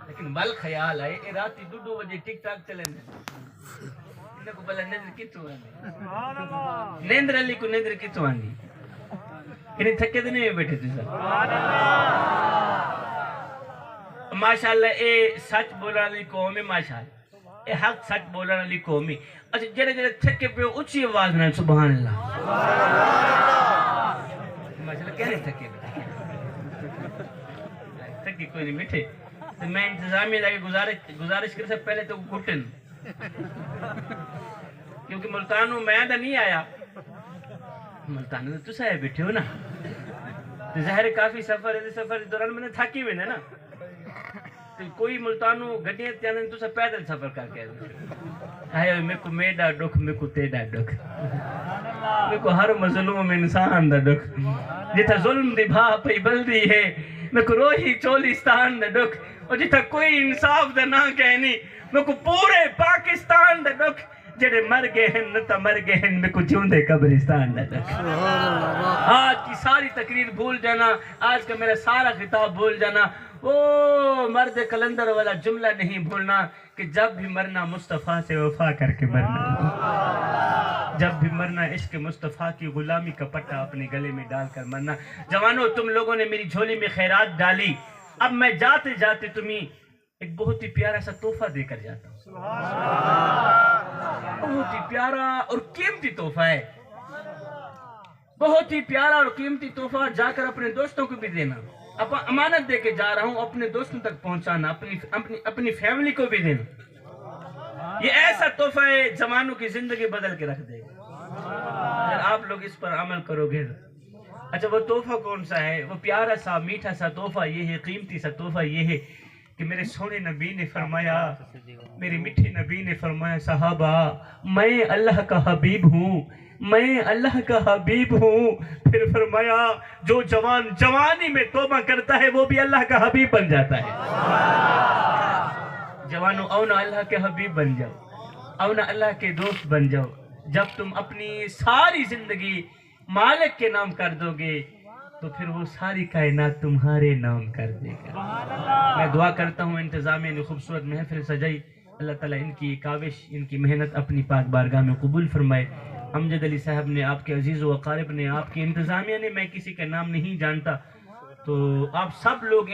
لیکن بل خیال آئے اے راتی 2 بجے ٹک ٹاک چلیں انہاں کو بلا نیندر کتوں آندی، نیندر علی کو نیندر کتوں آندی، انہیں تھکے دے نہیں بیٹھے تھے سر۔ ماشاءاللہ اے سچ بولا علی قومی، ماشاءاللہ اے حق سچ بولا علی قومی۔ اچھا جڑے جڑے تھکے پہ اچھی آواز میں سبحان اللہ، ماشاءاللہ کہنے تھکے تھکی کوئی نہیں بیٹھے تو میں انتظامیہ جا کے گزارش کر سے پہلے تو گھٹن، کیونکہ ملتانوں میں دا نہیں آیا، ملتانوں تو سائے بیٹھے ہو نا، ظاہر کافی سفر دوران میں نے تھاکی ہوئے نا، تو کوئی ملتانوں گھڑیاں تیانے تو سا پیدل سفر کر کے آئے میں کو میڈا ڈکھ، میں کو تیڈا ڈکھ، میں کو ہر مظلوم انسان دا ڈکھ، جتا ظلم دی بھا پئی بلدی ہے، میں کو روحی چولیستان دا ڈکھ، اور جتا کوئی انصاف دا نہ کہنی، میں کو پورے پاکستان دا ڈکھ، جڑے مر گئے ہیں نتا مر گئے ہیں، میں کو جوندے قبرستان دا ڈکھ۔ آج کی ساری تقریر بھول جانا، آج کا میرا سارا خطاب بھول جانا، وہ مرد کلندر والا جملہ نہیں بھولنا کہ جب بھی مرنا مصطفیٰ سے وفا کر کے مرنا، جب بھی مرنا عشق مصطفیٰ کی غلامی کا پٹا اپنے گلے میں ڈال کر مرنا۔ جوانوں تم لوگوں نے میری جھولی میں خیرات ڈالی، اب میں جاتے جاتے تمہیں ایک بہت ہی پیارا سا تحفہ دے کر جاتا ہوں، بہت ہی پیارا اور قیمتی تحفہ ہے، بہت ہی پیارا اور قیمتی تحفہ، جا کر اپنے دوستوں کو بھی دینا، امانت دے کے جا رہا ہوں، اپنے دوستوں تک پہنچانا، اپنی فیملی کو بھی دینا۔ یہ ایسا تحفہ ہے جوانوں کی زندگی بدل کے رکھ دے گا اگر آپ لوگ اس پر عمل کرو گے۔ اچھا وہ تحفہ کون سا ہے؟ وہ پیارا سا میٹھا سا تحفہ یہ ہے، قیمتی سا تحفہ یہ ہے کہ میرے سونے نبی نے فرمایا، میرے میٹھے نبی نے فرمایا، صحابہ میں اللہ کا حبیب ہوں، میں اللہ کا حبیب ہوں۔ پھر فرمایا جو جوان جوانی میں توبہ کرتا ہے وہ بھی اللہ کا حبیب بن جاتا ہے۔ جوانوں اونا اللہ کے حبیب بن جاؤ، اونا اللہ کے دوست بن جاؤ۔ جب تم اپنی ساری زندگی مالک کے نام کر دو گے تو پھر وہ ساری کائنات تمہارے نام کر دے گا۔ میں دعا کرتا ہوں انتظامیہ نے خوبصورت محفل سجائی، اللہ تعالیٰ ان کی کاوش، ان کی محنت اپنی پاک بارگاہ میں قبول فرمائے۔ امجد علی صاحب نے، آپ کے عزیز و اقارب نے، آپ کی انتظامیہ نے، میں کسی کا نام نہیں جانتا، تو آپ سب لوگ ان